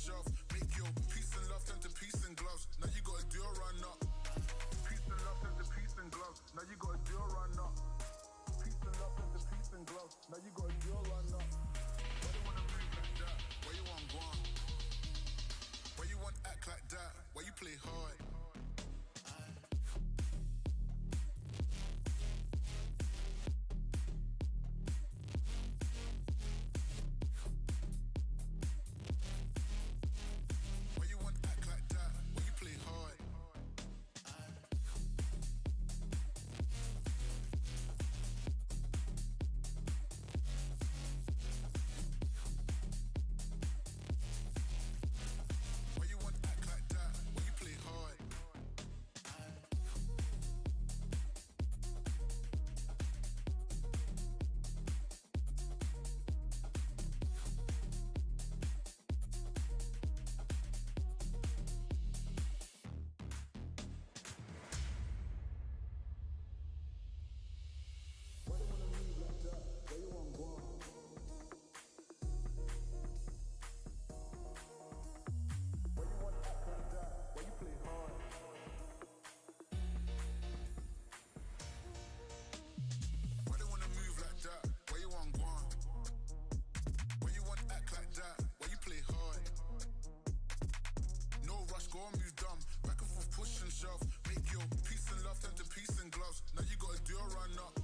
shelf. Make your peace and love turn to peace and gloves. Now you gotta do a run up. Peace and love turn to peace and gloves. Now you gotta do a run up. Peace and love turn to peace and gloves. Now you gotta do a run up. Why you wanna move like that? Why you want go on? Why you want act like that? Why you play hard? Go on, move dumb. Back and forth, push and shove. Make your peace and love turn to peace and gloves. Now you gotta do a run up.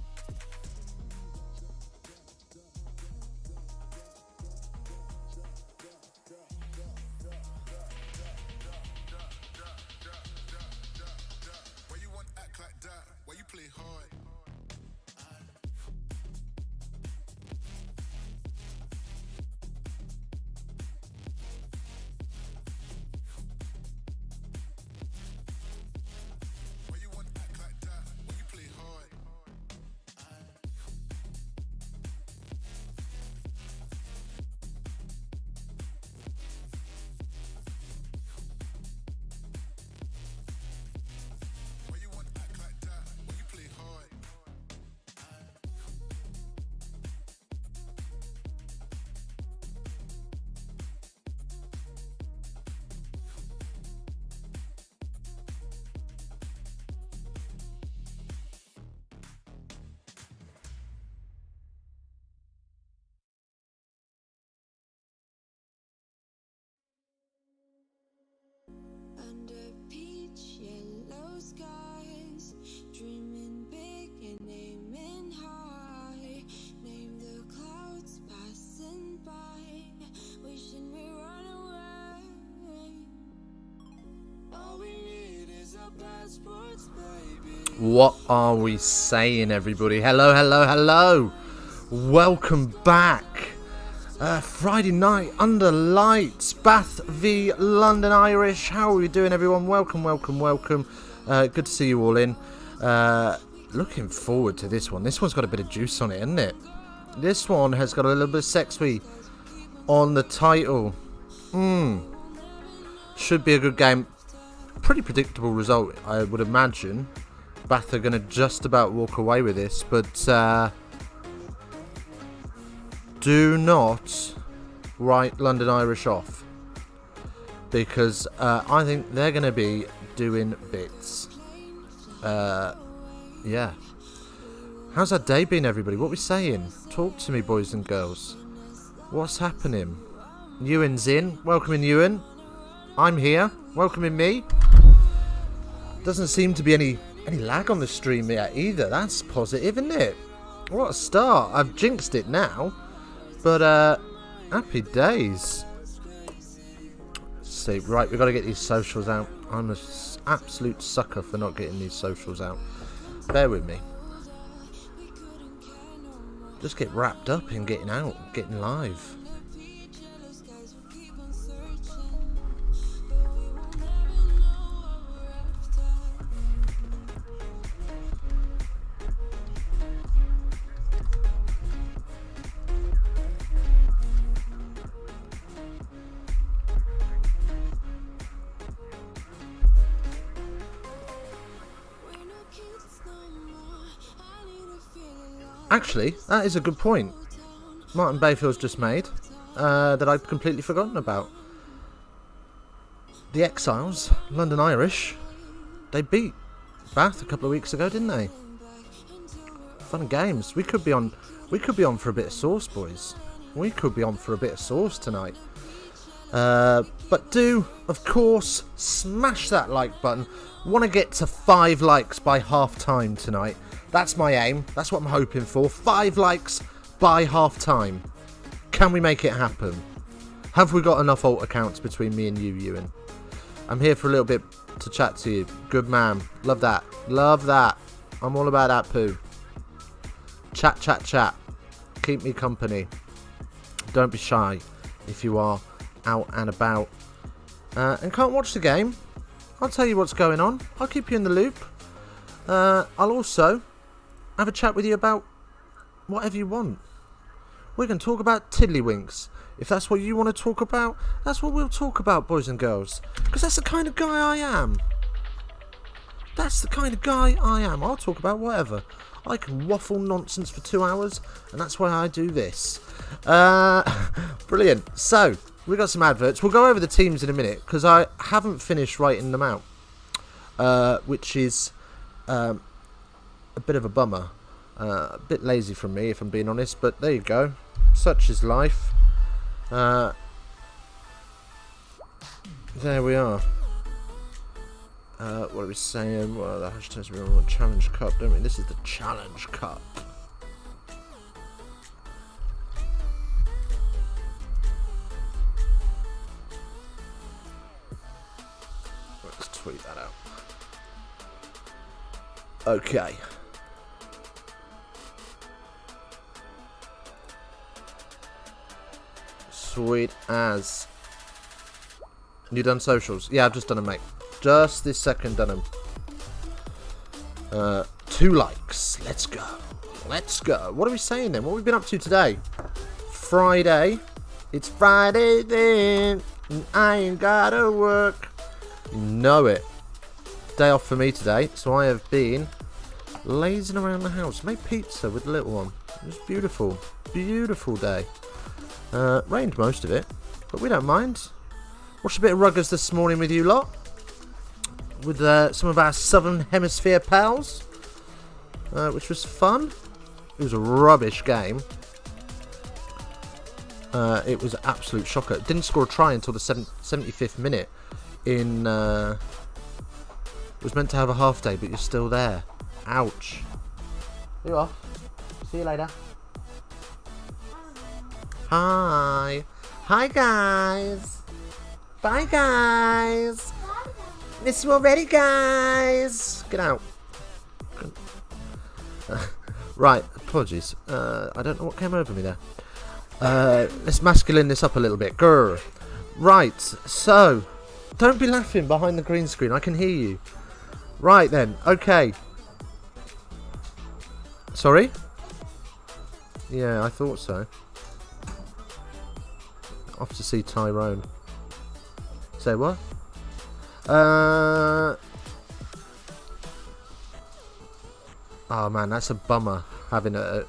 Why you want act like that? Why you play hard? Under peach yellow skies, dreaming big and aiming high. Name the clouds passing by, wishing we run away. All we need is our passports, baby. What are we saying, everybody? Hello, hello, hello. Welcome back. Friday night under lights, Bath v London Irish. How are we doing, everyone? Welcome, welcome, welcome. Good to see you all in. Looking forward to this one. This one's got a bit of juice on it, hasn't it? This one has got a little bit of sexy on the title. Should be a good game. Pretty predictable result, I would imagine. Bath are going to just about walk away with this, but do not write London Irish off, because I think they're going to be doing bits. Yeah. How's that day been, everybody? What are we saying? Talk to me, boys and girls. What's happening? Ewan's in. Welcoming Ewan. I'm here. Welcoming me. Doesn't seem to be any lag on the stream yet either. That's positive, isn't it? What a start. I've jinxed it now. But, happy days. See, right, we've got to get these socials out. I'm an absolute sucker for not getting these socials out. Bear with me. Just get wrapped up in getting out, getting live. Actually, that is a good point Martin Bayfield's just made, that I'd completely forgotten about. the Exiles, London Irish, they beat Bath a couple of weeks ago, didn't they? Fun games. We could be on for a bit of sauce, boys. We could be on for a bit of sauce tonight. But do, of course, smash that like button. Want to get to 5 likes by half time tonight. That's my aim. That's what I'm hoping for. 5 likes by half time. Can we make it happen? Have we got enough alt accounts between me and you, Ewan? I'm here for a little bit to chat to you. Good man. Love that. Love that. I'm all about that poo. Chat, chat, chat. Keep me company. Don't be shy if you are out and about. And can't watch the game. I'll tell you what's going on. I'll keep you in the loop. I'll also have a chat with you about whatever you want. We're going to talk about tiddlywinks. If that's what you want to talk about, that's what we'll talk about, boys and girls. Because that's the kind of guy I am. That's the kind of guy I am. I'll talk about whatever. I can waffle nonsense for 2 hours, and that's why I do this. Brilliant. So, we got some adverts. We'll go over the teams in a minute, because I haven't finished writing them out. Which is a bit of a bummer. A bit lazy from me, if I'm being honest, but there you go. Such is life. There we are. What are we saying? Well, the hashtags we're on the Challenge Cup, don't we? This is the Challenge Cup. Let's tweet that out. Okay. Sweet as. You done socials? Yeah, I've just done them, mate. Just this second done them. 2 likes. Let's go. Let's go. What are we saying then? What have we been up to today? Friday. It's Friday then. And I ain't gotta work. You know it. Day off for me today. So I have been lazing around the house. Made pizza with the little one. It was beautiful. Beautiful day. Rained most of it. But we don't mind. Watched a bit of Ruggers this morning with you lot. With some of our Southern Hemisphere pals. Which was fun. It was a rubbish game. It was an absolute shocker. Didn't score a try until the 75th minute. Was meant to have a half day, but you're still there. Ouch. You off. See you later. Hi. Hi, guys. Bye, guys. Miss you already, guys. Get out. Right, apologies. I don't know what came over me there. Let's masculine this up a little bit. Grr. Right, so don't be laughing behind the green screen. I can hear you. Right then, okay. Sorry? Yeah, I thought so. Off to see Tyrone. Say what? Oh man, that's a bummer having to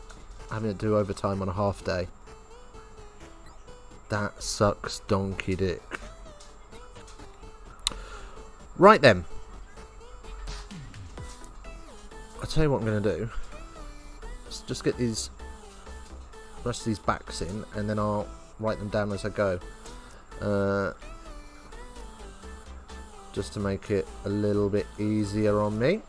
do overtime on a half day. That sucks donkey dick. Right then. I'll tell you what I'm going to do. Let's just get these rest of these backs in, and then I'll write them down as I go. Just to make it a little bit easier on me.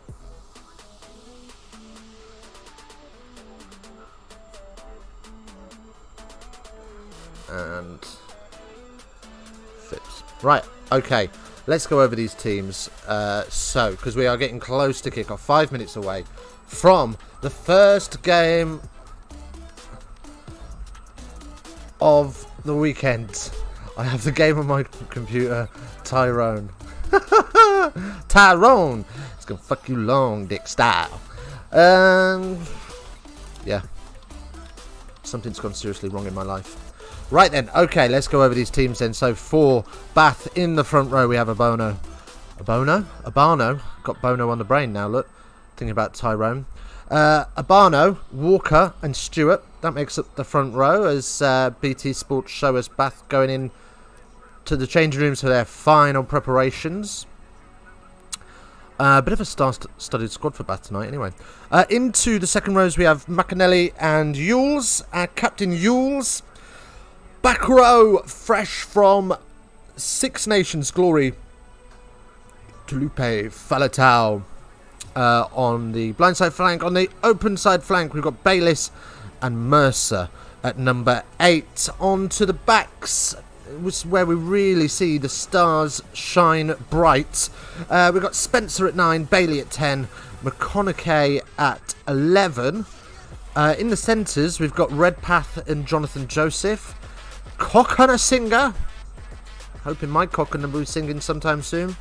And fits. Right, okay. Let's go over these teams. Because we are getting close to kickoff. 5 minutes away from the first game of the weekend. I have the game on my computer. Tyrone. Tyrone. It's gonna fuck you long, dick style. Yeah. Something's gone seriously wrong in my life. Right then, okay, let's go over these teams then. So for Bath in the front row, we have a Bono. A Bono? A Barno. Got Bono on the brain now, look. Thinking about Tyrone. Abano, Walker and Stewart. That makes up the front row as BT Sports show us Bath going in to the changing rooms for their final preparations. Bit of a star-studded squad for Bath tonight, anyway. Into the second rows, we have McAnally and Yules. Captain Yules. Back row, fresh from Six Nations glory, Tulupe Faletau. On the blindside flank. On the open side flank, we've got Bayliss and Mercer at number 8. On to the backs, which is where we really see the stars shine bright. We've got Spencer at 9, Bailey at 10, McConaughey at 11. In the centres, we've got Redpath and Jonathan Joseph. Coconasinger. Hoping my Coconut will be singing sometime soon.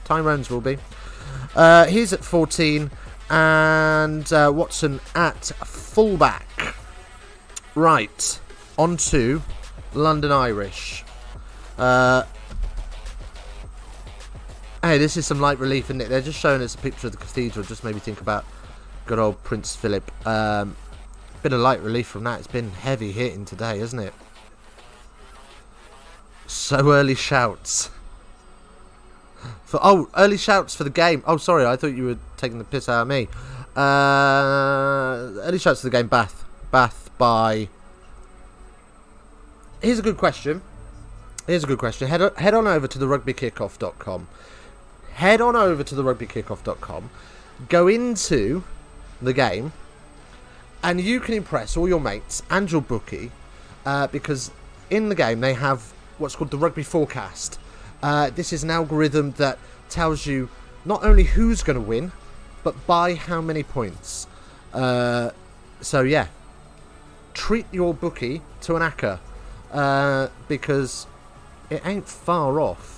Tyrone's will be. He's at 14. And Watson at fullback. Right. On to London Irish. Hey, this is some light relief, isn't it? They're just showing us a picture of the cathedral. Just made me think about good old Prince Philip. Bit of light relief from that. It's been heavy hitting today, hasn't it? So early shouts. Early shouts for the game. Oh, sorry, I thought you were taking the piss out of me. Early shouts for the game. Bath by... Here's a good question. Head on over to the rugbykickoff.com. Head on over to the rugbykickoff.com. Go into the game, and you can impress all your mates and your bookie, because in the game they have what's called the Rugby Forecast. This is an algorithm that tells you not only who's going to win, but by how many points. So yeah, treat your bookie to an acca, because it ain't far off.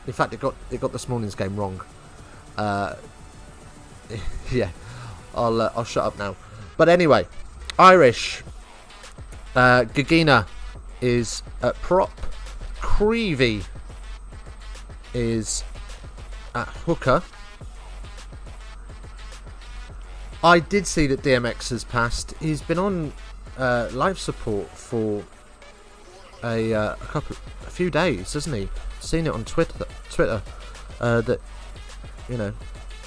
In fact, it got this morning's game wrong. Yeah, I'll shut up now. But anyway, Irish. Gagina is at prop. Creevy is at hooker. I did see that DMX has passed. He's been on life support for a few days, hasn't he? Seen it on Twitter that, you know,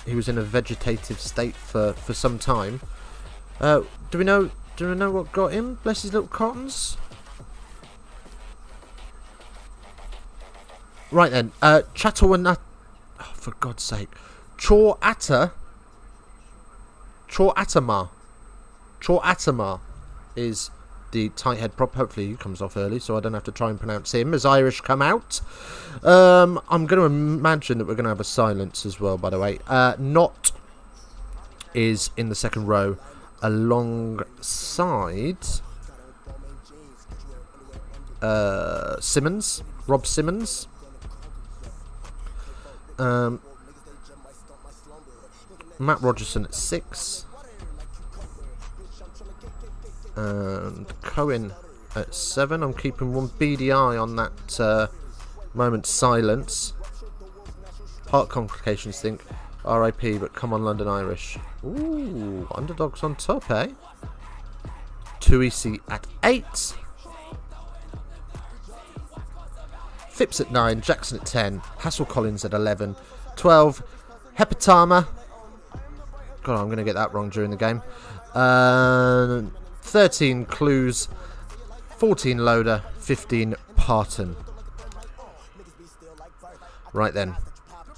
he was in a vegetative state for some time. Do we know what got him? Bless his little cottons. Right then, Chatawanat. Oh, for God's sake, Chor Atama is the tight head prop. Hopefully he comes off early, so I don't have to try and pronounce him as Irish come out. I'm going to imagine that we're going to have a silence as well, by the way. Not is in the second row alongside Simmons, Rob Simmons. Matt Rogerson at 6. And Cohen at 7. I'm keeping one beady eye on that moment's silence. Heart complications, think. RIP, but come on, London Irish. Ooh, underdogs on top, eh? Tuisi at 8. Phipps at 9. Jackson at 10. Hassel Collins at 11. 12. Hepatama. God, I'm going to get that wrong during the game. 13 Clues. 14 Loader. 15 Parton. Right then.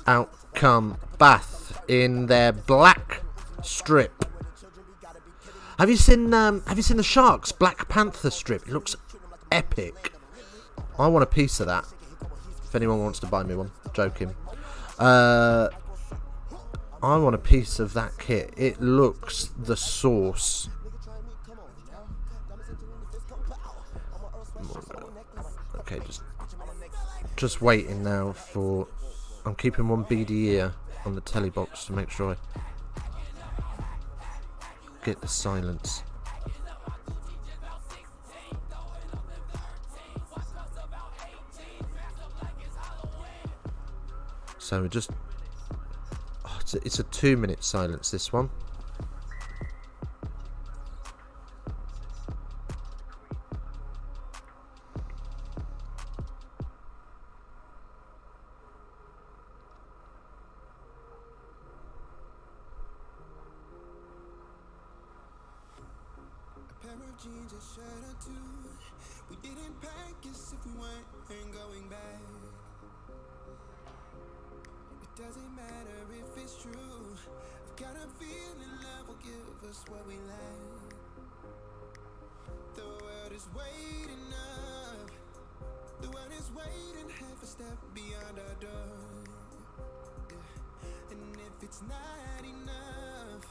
Out come Bath in their black strip. Have you seen the Sharks Black Panther strip? It looks epic. I want a piece of that. If anyone wants to buy me one, joking. I want a piece of that kit. It looks the sauce. Okay, just waiting now for. I'm keeping one beady ear on the telly box to make sure I get the silence. So we just... Oh, it's a 2-minute silence, this one. of jeans, a shirt or two. We didn't pack as if we weren't going back. It doesn't matter if it's true. I've got a feeling love will give us what we lack. The world is waiting up. The world is waiting half a step beyond our door. Yeah. And if it's not enough,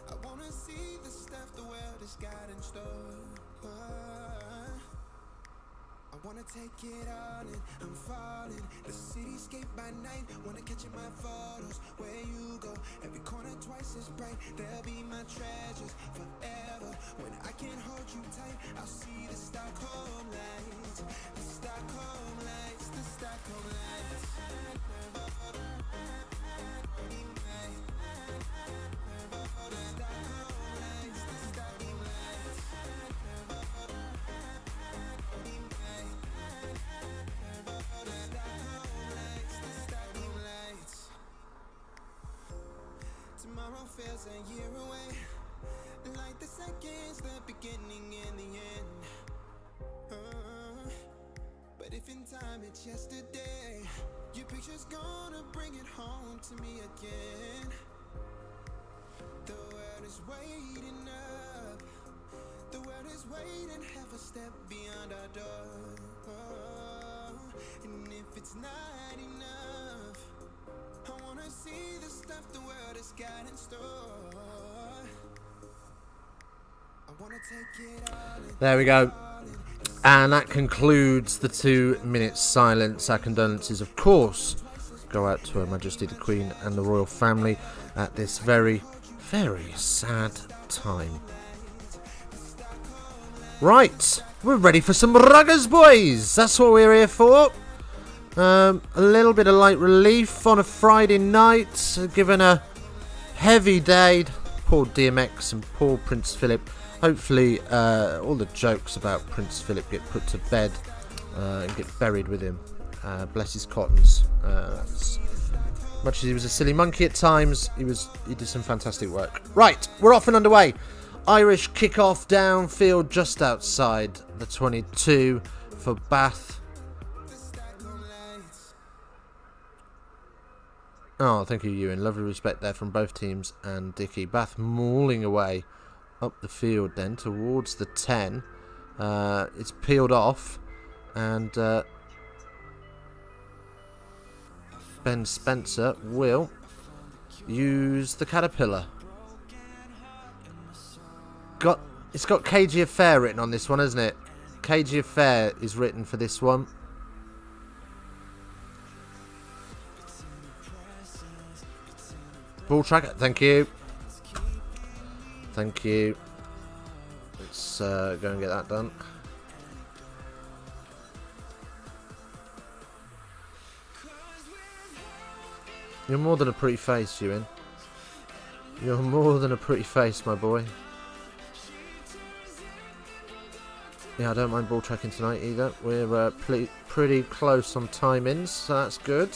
I wanna see the stuff the world has got in store. I wanna take it all in, I'm falling. The cityscape by night, wanna catch in my photos. Where you go, every corner twice as bright. They'll be my treasures forever. When I can't hold you tight, I'll see the Stockholm lights. The Stockholm lights, the Stockholm lights. Tomorrow feels a year away, like the seconds, the beginning and the end. But if in time it's yesterday, your picture's gonna bring it home to me again. The world is waiting up. The world is waiting half a step beyond our door. And if it's not enough, I wanna see the stuff the world has got in store. I wanna take it all in. There we go. And that concludes the 2 minutes silence. Our condolences, of course, go out to Her Majesty the Queen and the royal family at this very, very sad time. Right, we're ready for some ruggers, boys. That's what we're here for. A little bit of light relief on a Friday night, given a heavy day. Poor DMX and poor Prince Philip. Hopefully all the jokes about Prince Philip get put to bed and get buried with him. Bless his cottons. As much as he was a silly monkey at times, he did some fantastic work. Right, we're off and underway. Irish kick-off downfield just outside the 22 for Bath. Oh, thank you, Ewan. Lovely respect there from both teams and Dickie. Bath mauling away up the field then towards the 10. It's peeled off and Ben Spencer will use the Caterpillar. It's got KG Affair written on this one, hasn't it? KG Affair is written for this one. Ball tracker, thank you. Thank you. Let's go and get that done. You're more than a pretty face, Ewan. You're more than a pretty face, my boy. Yeah, I don't mind ball tracking tonight either. We're pretty close on timings, so that's good.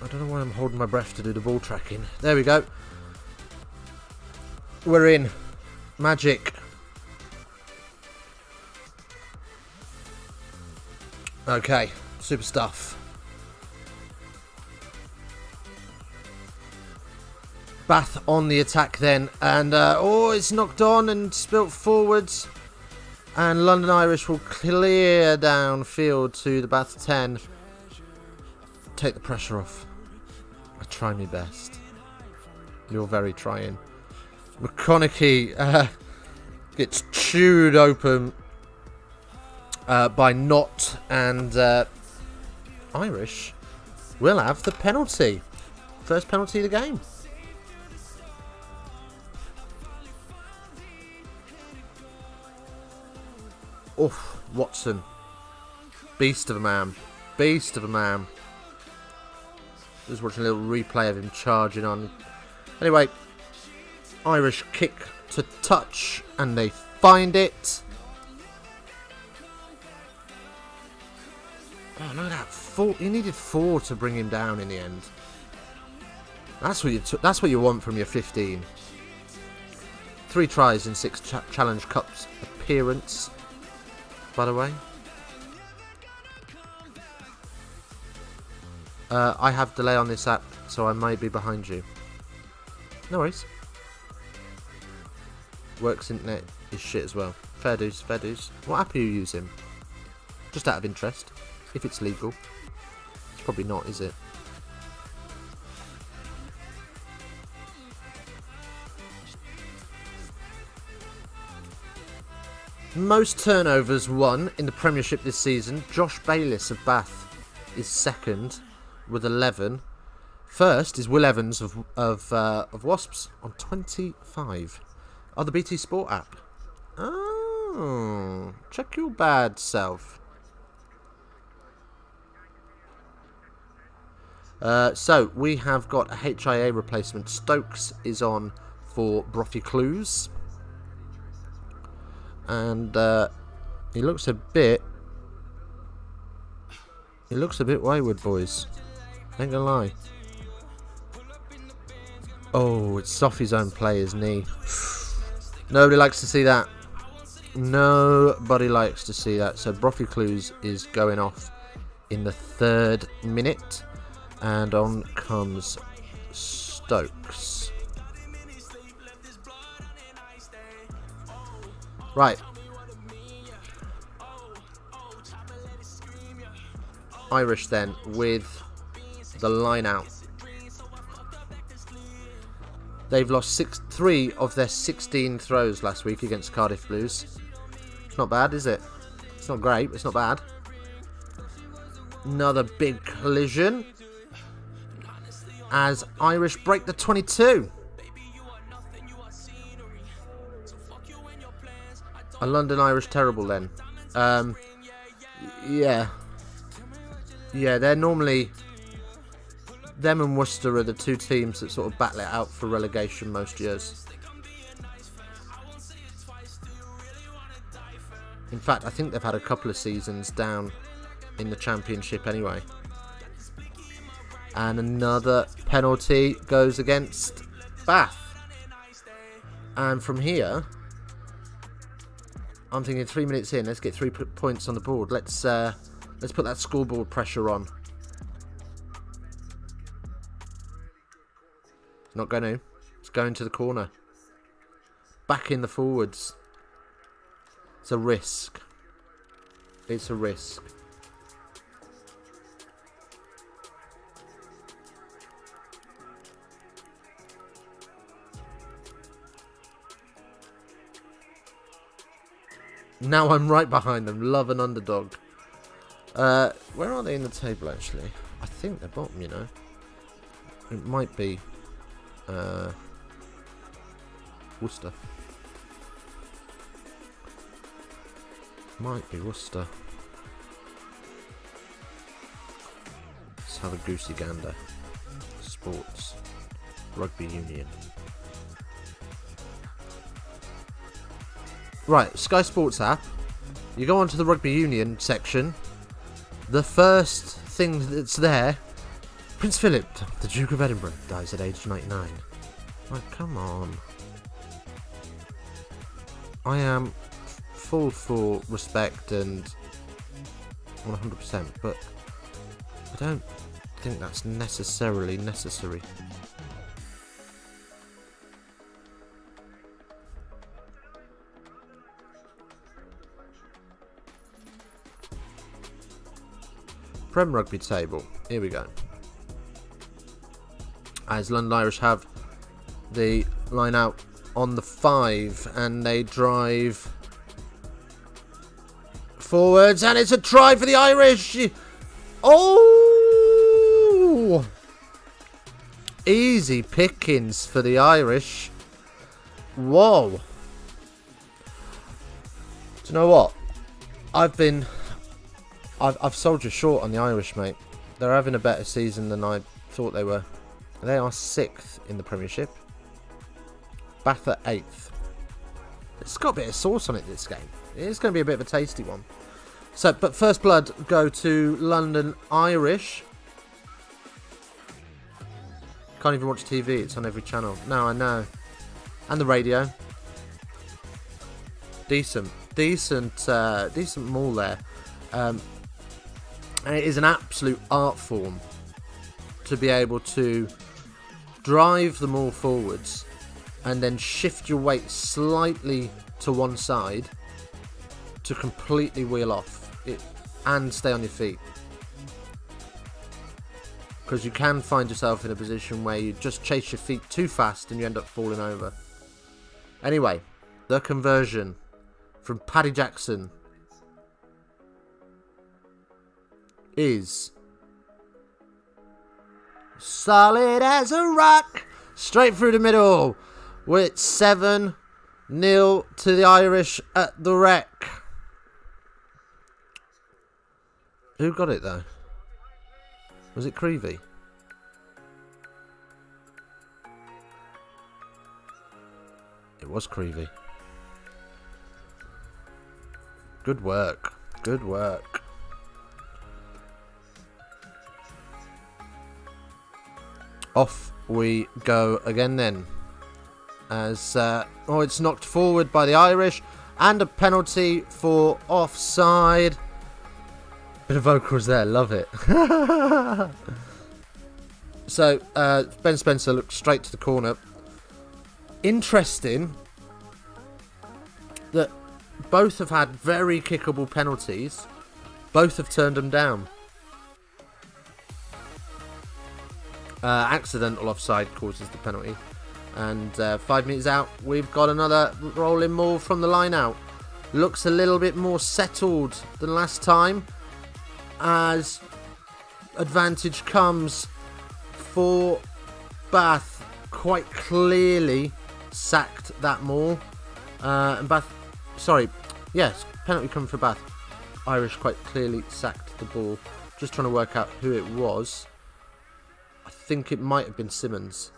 I don't know why I'm holding my breath to do the ball tracking. There we go. We're in. Magic. Okay, super stuff. Bath on the attack then. And, it's knocked on and spilt forwards. And London Irish will clear downfield to the Bath 10. Take the pressure off. I try my best. You're very trying. McConaughey gets chewed open by Knott, and Irish will have the penalty. First penalty of the game. Oof, Watson. Beast of a man. Beast of a man. Just watching a little replay of him charging on. Anyway, Irish kick to touch, and they find it. Oh, look at that! He needed 4 to bring him down in the end. That's what you want from your 15. 3 tries in 6 Challenge Cups appearance, by the way. I have delay on this app, so I might be behind you. No worries. Works internet is shit as well. Fair dues, fair dues. What app are you using? Just out of interest. If it's legal. It's probably not, is it? Most turnovers won in the Premiership this season. Josh Bayliss of Bath is second with 11. First is Will Evans of Wasps on 25. Oh, the BT Sport app. Oh, check your bad self. So we have got a HIA replacement. Stokes is on for Brofty Clues. And he looks a bit wayward, boys. Ain't gonna lie. Oh, it's off his own player's knee. Nobody likes to see that. Nobody likes to see that. So Brofty Clues is going off in the 3rd minute. And on comes Stokes. Right. Irish then with the line out. They've lost 3 of their 16 throws last week against Cardiff Blues. It's not bad, is it? It's not great, but it's not bad. Another big collision as Irish break the 22. A London Irish terrible then. Yeah, they're normally... Them and Worcester are the 2 teams that sort of battle it out for relegation most years. In fact, I think they've had a couple of seasons down in the Championship anyway. And another penalty goes against Bath. And from here, I'm thinking 3 minutes in, let's get 3 points on the board. Let's put that scoreboard pressure on. Not going to. It's going to the corner. Back in the forwards. It's a risk. It's a risk. Now I'm right behind them. Love an underdog. Where are they in the table, actually? I think they're bottom, you know. It might be Worcester. Might be Worcester. Let's have a goosey gander. Sports. Rugby Union. Right, Sky Sports app. You go onto the Rugby Union section. The first thing that's there, Prince Philip, the Duke of Edinburgh, dies at age 99. Like, come on. I am full for respect and 100%, but I don't think that's necessarily necessary. Prem Rugby table. Here we go. As London Irish have the line out on the 5 and they drive forwards and it's a try for the Irish. Oh! Easy pickings for the Irish. Whoa. Do you know what? I've sold you short on the Irish, mate. They're having a better season than I thought they were. They are 6th in the Premiership. Bath are 8th. It's got a bit of sauce on it, this game. It's going to be a bit of a tasty one. So, but first blood go to London Irish. Can't even watch TV. It's on every channel. No, I know. And the radio. Decent maul there. And it is an absolute art form to be able to drive the maul forwards and then shift your weight slightly to one side to completely wheel off it and stay on your feet. Because you can find yourself in a position where you just chase your feet too fast and you end up falling over. Anyway, the conversion from Paddy Jackson is solid as a rock, straight through the middle, with 7-0 to the Irish at the Rec. Who got it though? Was it Creevy? It was Creevy. Good work. Good work. Off we go again then. As it's knocked forward by the Irish, and a penalty for offside. Bit of vocals there, love it. So Ben Spencer looks straight to the corner. Interesting that both have had very kickable penalties. Both have turned them down. Accidental offside causes the penalty. And 5 metres out, we've got another rolling maul from the line out. Looks a little bit more settled than last time, as advantage comes for Bath. Quite clearly sacked that maul. And Bath, yes, penalty coming for Bath. Irish quite clearly sacked the ball. Just trying to work out who it was. I think it might have been Simmons.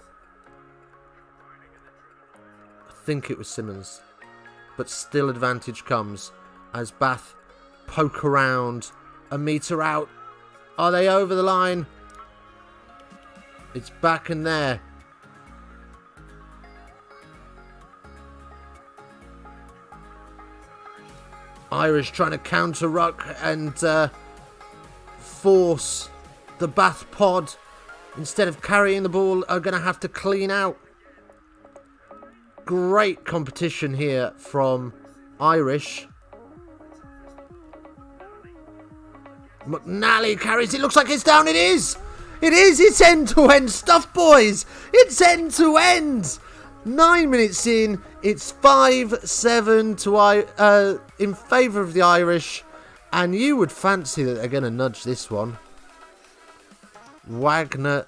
I think it was Simmons. But still advantage comes as Bath poke around a metre out. Are they over the line? It's back in there. Irish trying to counter ruck and force the Bath pod. Instead of carrying the ball, are going to have to clean out. Great competition here from Irish. McNally carries it. Looks like it's down. It is. It is. It's end-to-end stuff, boys. It's end-to-end. 9 minutes in. It's 5-7 to in favour of the Irish. And you would fancy that they're going to nudge this one. Wagner.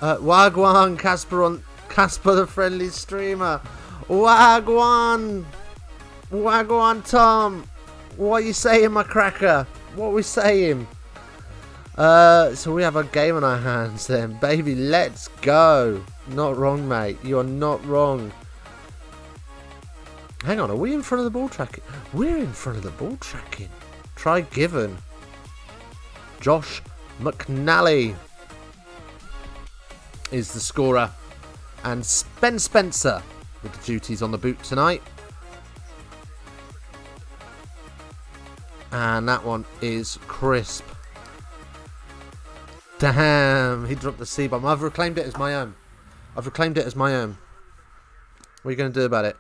Wagwan Casper the friendly streamer. Wagwan Tom. What are you saying, my cracker? What are we saying? So we have a game on our hands then, baby. Let's go. Not wrong, mate. You are not wrong. Hang on, are we in front of the ball tracking? We're in front of the ball tracking. Try given. Josh McNally is the scorer. And Ben Spencer with the duties on the boot tonight. And that one is crisp. Damn, he dropped the C-bomb. I've reclaimed it as my own. What are you going to do about it?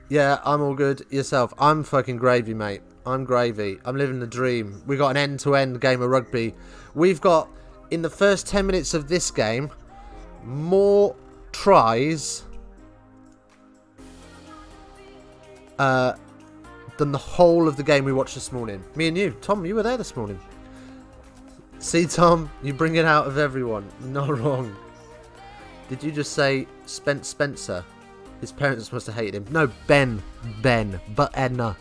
Yeah, I'm all good. Yourself? I'm fucking gravy, mate. I'm gravy. I'm living the dream. We got an end-to-end game of rugby. We've got, in the first 10 minutes of this game, more tries than the whole of the game we watched this morning. Me and you. Tom, you were there this morning. See, Tom, you bring it out of everyone. Not wrong. Did you just say Spencer? His parents must have hated him. No, Ben, but Edna.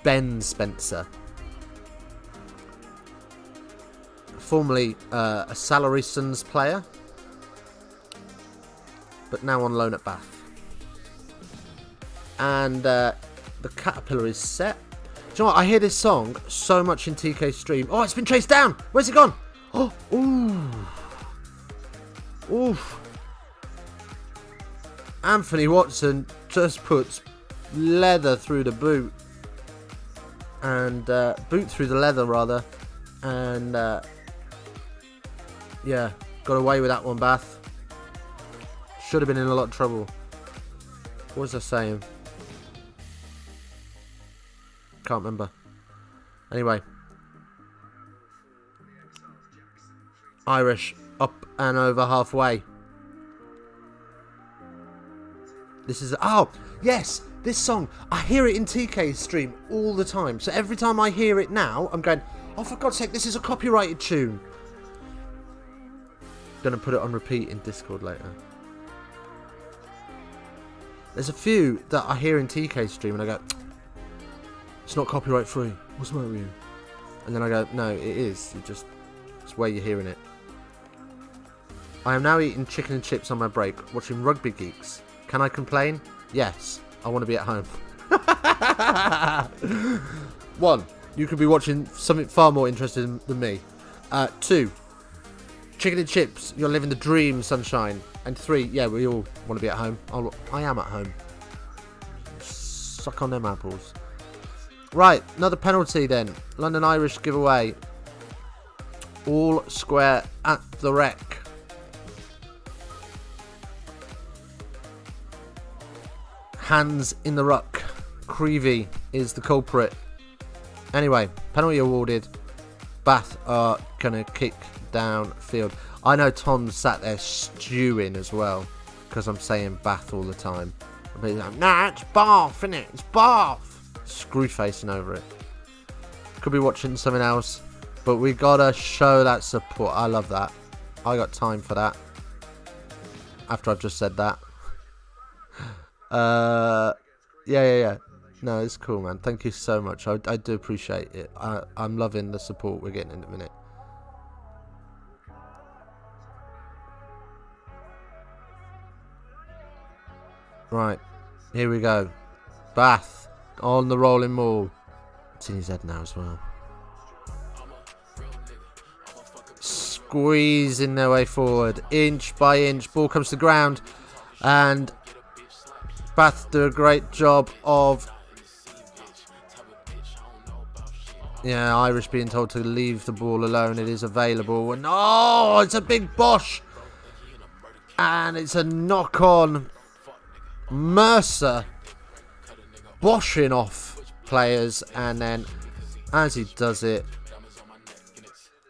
Ben Spencer. formerly a Salary Sons player, but now on loan at Bath. And the caterpillar is set. Do you know what? I hear this song so much in TK stream. Oh, it's been chased down. Where's it gone? Oh, ooh. Oof. Anthony Watson just puts leather through the boot. And boot through the leather, rather. And yeah, got away with that one, Bath. Should have been in a lot of trouble. What was I saying? Can't remember. Anyway. Irish up and over halfway. This is... Oh, yes! This song. I hear it in TK's stream all the time. So every time I hear it now, I'm going, oh, for God's sake, this is a copyrighted tune. Gonna put it on repeat in Discord later. There's a few that I hear in TK's stream and I go, it's not copyright free. What's the matter with you? And then I go, no, it is. It's where you're hearing it. I am now eating chicken and chips on my break, watching Rugby Geeks. Can I complain? Yes. I want to be at home. 1. You could be watching something far more interesting than me. 2. Chicken and chips. You're living the dream, sunshine. And 3. Yeah, we all want to be at home. I am at home. Suck on them apples. Right, another penalty then. London Irish giveaway. All square at the Rec. Hands in the ruck. Creevy is the culprit. Anyway, penalty awarded. Bath are going to kick downfield. I know Tom sat there stewing as well, because I'm saying Bath all the time. But he's like, nah, it's Bath, innit? It's Bath. Screw facing over it. Could be watching something else, but we gotta show that support. I love that. I got time for that. After I've just said that. Yeah. No, it's cool, man. Thank you so much. I do appreciate it. I'm loving the support we're getting in a minute. Right, here we go. Bath on the rolling maul. It's in his head now as well. Squeezing their way forward, inch by inch. Ball comes to ground, and Bath do a great job of, yeah, Irish being told to leave the ball alone. It is available, and oh, it's a big bosh, and it's a knock on. Mercer boshing off players, and then as he does it,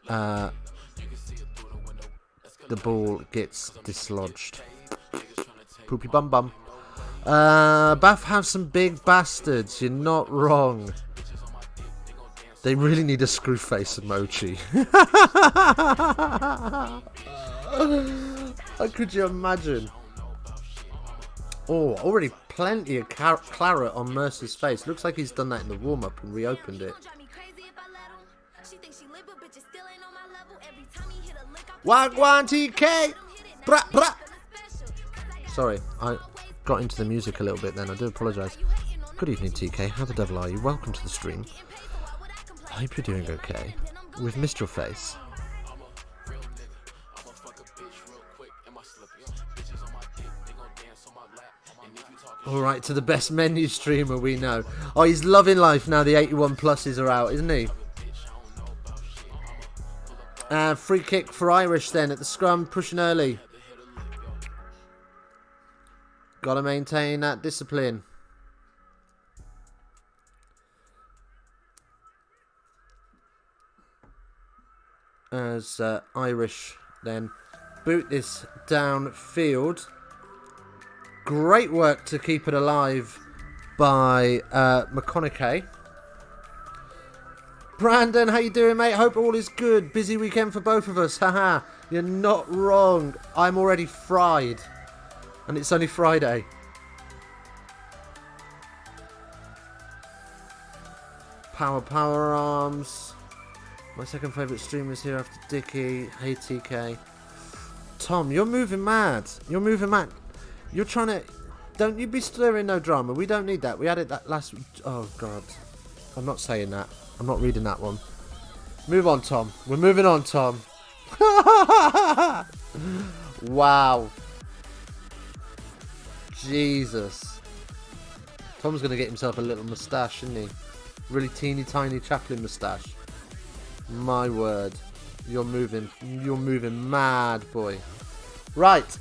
the ball gets dislodged. Poopy bum bum. Bath have some big bastards. You're not wrong. They really need a screw face emoji. How could you imagine? Oh, already plenty of claret on Mercer's face. Looks like he's done that in the warm-up and reopened it. Wagwan TK! Bra, bra. Sorry, I got into the music a little bit then. I do apologise. Good evening, TK. How the devil are you? Welcome to the stream. I hope you're doing okay. We've missed your face. Alright, to the best menu streamer we know. Oh, he's loving life now the 81 pluses are out, isn't he? Free kick for Irish then at the scrum, pushing early. Gotta maintain that discipline. As Irish then boot this downfield. Great work to keep it alive by McConaughey. Brandon, how you doing, mate? Hope all is good. Busy weekend for both of us. Haha, you're not wrong. I'm already fried. And it's only Friday. Power arms. My second favourite streamer's here after Dickie. Hey TK. Tom, you're moving mad. You're moving mad. You're trying to... Don't you be stirring no drama. We don't need that. We had it that last... Oh, God. I'm not saying that. I'm not reading that one. Move on, Tom. We're moving on, Tom. Wow. Jesus. Tom's going to get himself a little moustache, isn't he? Really teeny tiny Chaplin moustache. My word. You're moving mad, boy. Right.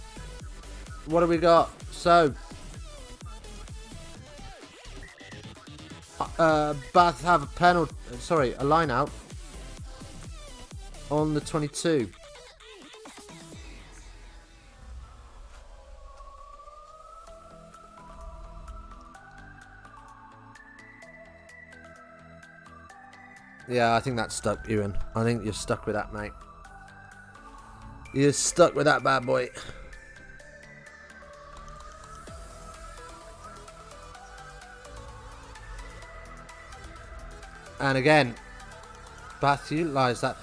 What have we got? So. Bath have a penalty. Sorry, a line out. On the 22. Yeah, I think that's stuck, Ewan. I think you're stuck with that, mate. You're stuck with that bad boy. And again, Bath utilised that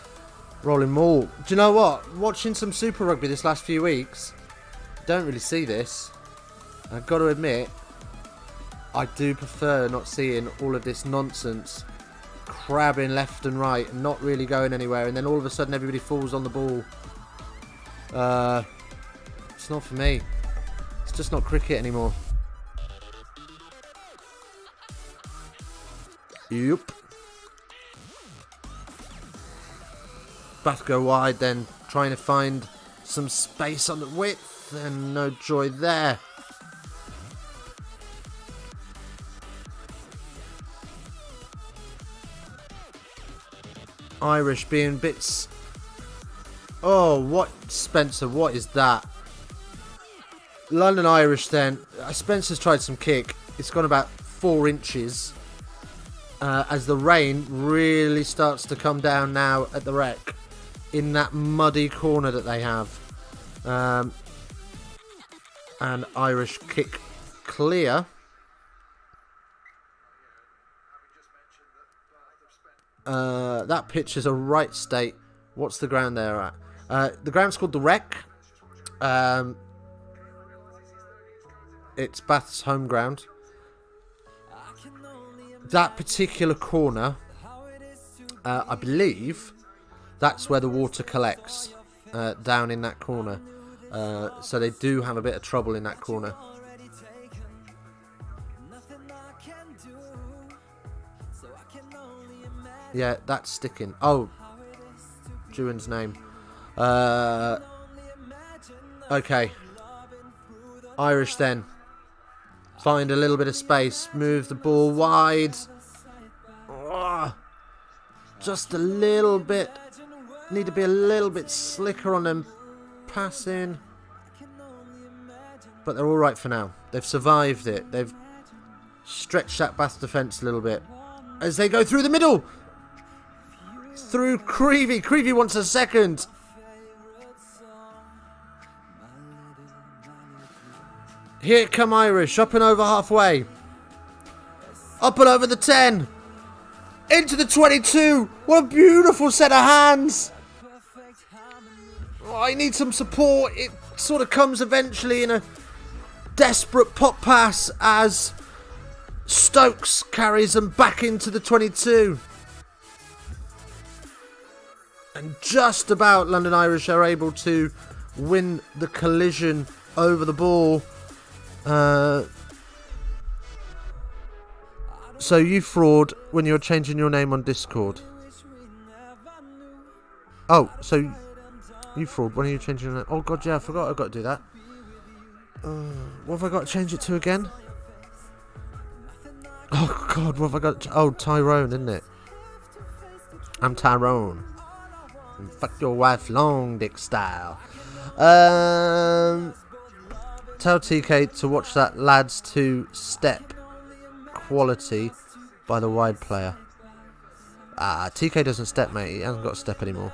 rolling maul. Do you know what? Watching some Super Rugby this last few weeks, don't really see this. I've got to admit, I do prefer not seeing all of this nonsense crabbing left and right and not really going anywhere, and then all of a sudden everybody falls on the ball. It's not for me. It's just not cricket anymore. Yep. Bath go wide, then trying to find some space on the width, and no joy there. Irish being bits... Oh, what? Spencer, what is that? London Irish then. Spencer's tried some kick. It's gone about 4 inches. As the rain really starts to come down now at the Rec. In that muddy corner that they have. And Irish kick clear. That pitch is a right state. What's the ground they're at? The ground's called the Rec. It's Bath's home ground. That particular corner, I believe, that's where the water collects, down in that corner. So they do have a bit of trouble in that corner. Yeah, that's sticking. Oh, Juan's name. Okay. Irish then. Find a little bit of space. Move the ball wide. Oh, just a little bit. Need to be a little bit slicker on them passing. But they're alright for now. They've survived it. They've stretched that Bath defence a little bit. As they go through the middle. Through Creevy. Creevy wants a second. Here come Irish. Up and over halfway. Up and over the 10. Into the 22. What a beautiful set of hands. Oh, I need some support. It sort of comes eventually in a desperate pop pass as Stokes carries them back into the 22. And just about London Irish are able to win the collision over the ball. So you fraud when you're changing your name on Discord. Oh, so you fraud when are you changing your name? Oh god, yeah, I forgot I've got to do that. What have I got to change it to again? Oh god, what have I got to... Oh, Tyrone, isn't it? I'm Tyrone. And fuck your wife long dick style. Tell TK to watch that lads to step quality by the wide player. TK doesn't step, mate. He hasn't got a step anymore.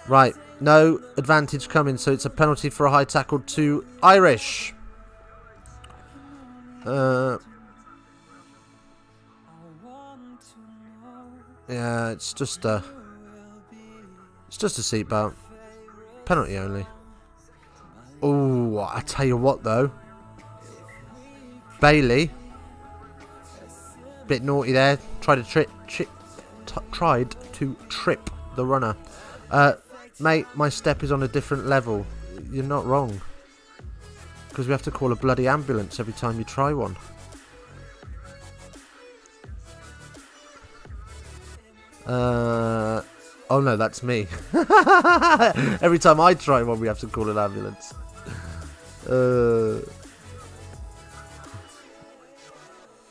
Right, no advantage coming, so it's a penalty for a high tackle to Irish. Yeah, it's just a It's just a seatbelt. Penalty only. Oh, I tell you what though. Bailey. Bit naughty there. Tried to trip the runner. Mate, my step is on a different level. You're not wrong. Because we have to call a bloody ambulance every time you try one. Oh no, that's me. Every time I try one, we have to call an ambulance.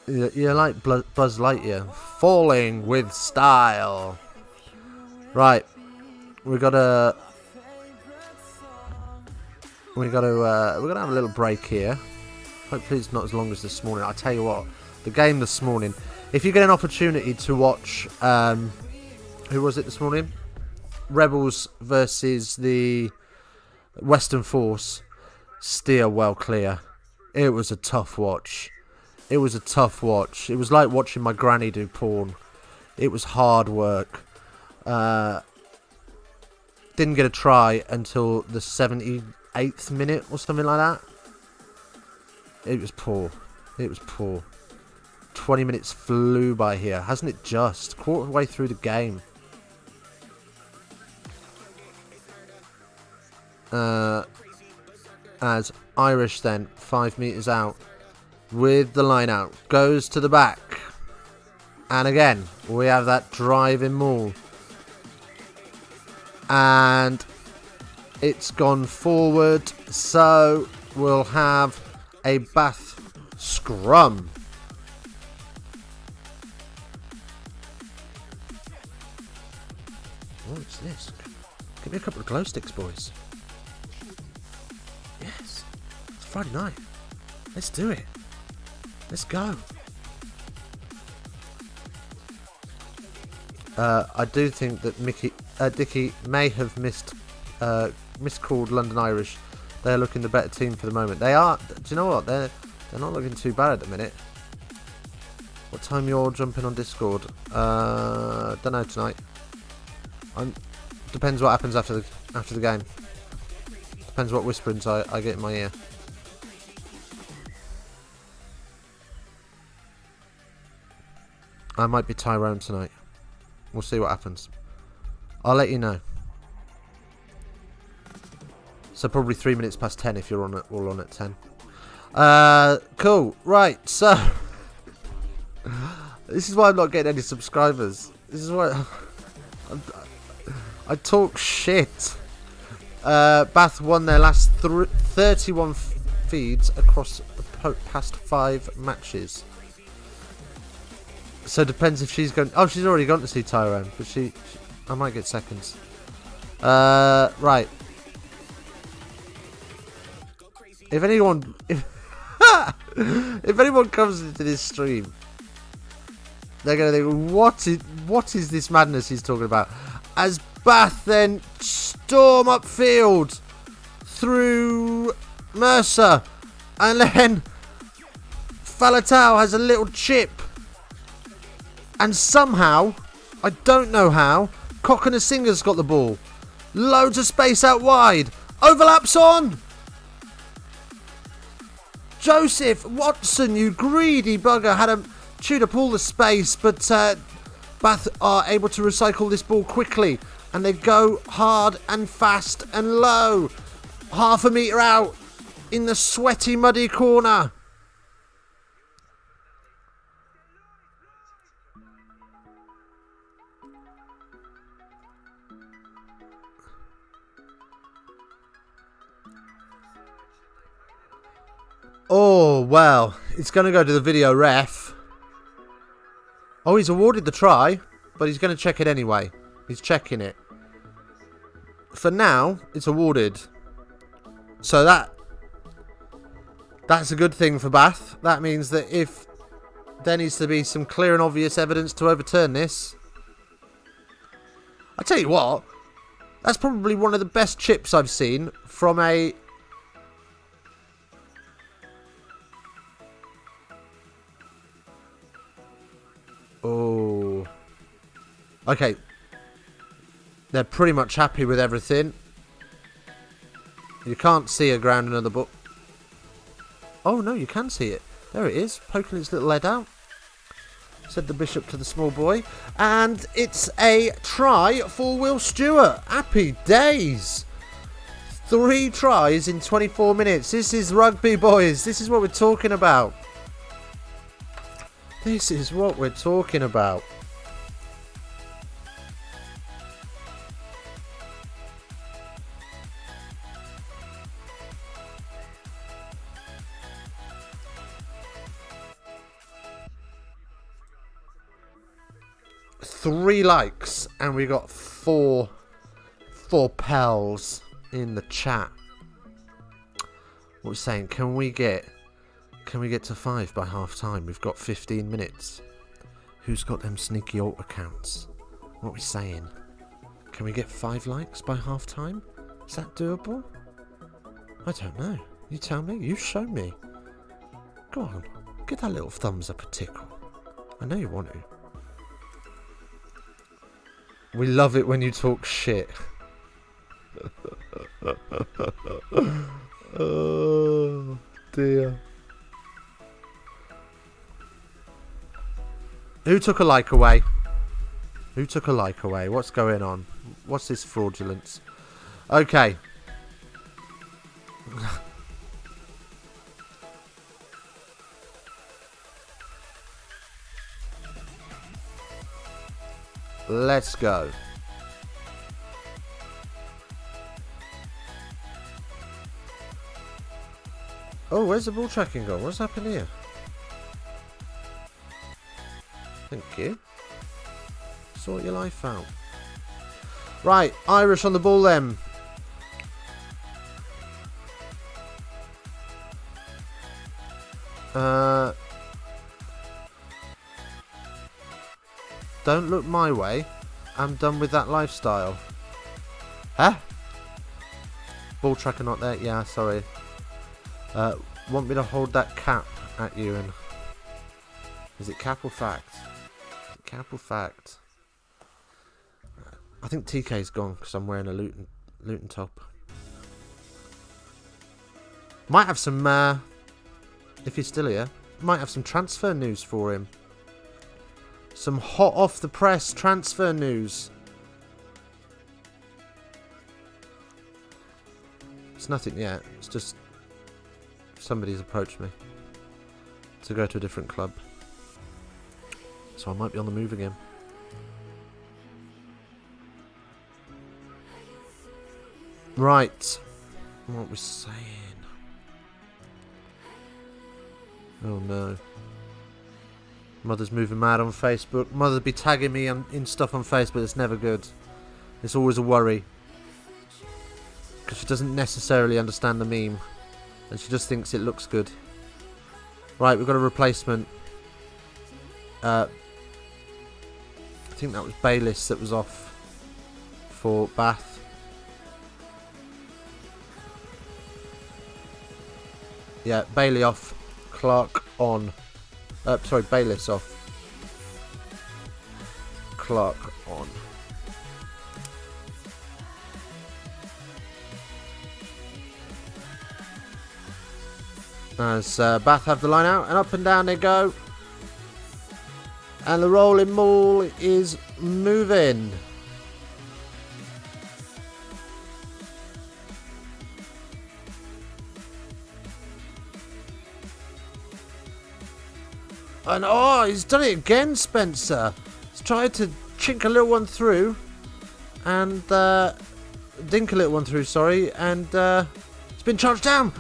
You're like Buzz Lightyear, falling with style. Right, we're gonna have a little break here. Hopefully it's not as long as this morning. I tell you what, the game this morning. If you get an opportunity to watch, who was it this morning? Rebels versus the Western Force. Steer well clear. It was a tough watch. It was like watching my granny do porn. It was hard work. Didn't get a try until the 78th minute or something like that. It was poor. 20 minutes flew by here. Hasn't it just? Quarter way through the game. As Irish then, 5 metres out, with the line out, goes to the back. And again, we have that driving maul. And it's gone forward, so we'll have a Bath scrum. What's this? Give me a couple of glow sticks, boys. Yes. It's Friday night. Let's do it. Let's go. I do think that Dickie may have miscalled London Irish. They're looking the better team for the moment. They are. Do you know what? They're not looking too bad at the minute. What time you're jumping on Discord? Don't know tonight. Depends what happens after the game. Depends what whisperings I get in my ear. I might be Tyrone tonight. We'll see what happens. I'll let you know. So probably 3 minutes past 10 if you're all on at 10. Cool. Right. So this is why I'm not getting any subscribers. This is why I talk shit. Bath won their last 31 feeds across the past 5 matches. So it depends if she's going. Oh, she's already gone to see Tyrone, but I might get seconds. Right. If anyone comes into this stream, they're gonna think, what is this madness he's talking about? As Bath then storm upfield through Mercer, and then Falatau has a little chip, and somehow, I don't know how, Cockanasinger's got the ball. Loads of space out wide. Overlaps on. Joseph Watson, you greedy bugger, had him chewed up all the space, but Bath are able to recycle this ball quickly, and they go hard and fast and low. Half a metre out in the sweaty, muddy corner. Oh, well, it's going to go to the video ref. Oh, he's awarded the try, but he's going to check it anyway. He's checking it. For now, it's awarded. So that's a good thing for Bath. That means that if there needs to be some clear and obvious evidence to overturn this, I tell you what, that's probably one of the best chips I've seen from a... Oh. Okay. They're pretty much happy with everything. You can't see a ground another ball. Oh no, you can see it. There it is, poking its little head out. Said the bishop to the small boy. And it's a try for Will Stewart. Happy days. 3 tries in 24 minutes. This is rugby, boys. This is what we're talking about. This is what we're talking about. Three likes and we got four pals in the chat. What we're saying, can we get to 5 by half time? We've got 15 minutes. Who's got them sneaky alt accounts? What are we saying? Can we get 5 likes by half time? Is that doable? I don't know. You tell me. You show me. Go on. Give that little thumbs up a tickle. I know you want to. We love it when you talk shit. Oh dear. Who took a like away? Who took a like away? What's going on? What's this fraudulence? Okay. Let's go. Oh, where's the ball tracking gone? What's happened here? Thank you. Sort your life out. Right, Irish on the ball then. Don't look my way. I'm done with that lifestyle. Huh? Ball tracker not there? Yeah, sorry. Want me to hold that cap at you and... Is it cap or fact? Is it cap or fact? I think TK's gone because I'm wearing a Luton top. Might have some, if he's still here, might have some transfer news for him. Some hot off the press transfer news. It's nothing yet. It's just somebody's approached me to go to a different club. So I might be on the move again. Right. What we're saying. Oh no. Mother's moving mad on Facebook. Mother'd be tagging me in stuff on Facebook. It's never good. It's always a worry. Because she doesn't necessarily understand the meme. And she just thinks it looks good. Right, we've got a replacement. I think that was Bayliss that was off for Bath. Yeah, Bailey off. Clark on. Sorry, Bayliss off. Clark on. As Bath have the line out, and up and down they go. And the rolling ball is moving. And oh, he's done it again, Spencer. He's tried to chink a little one through. And dink a little one through, sorry. And it's been charged down.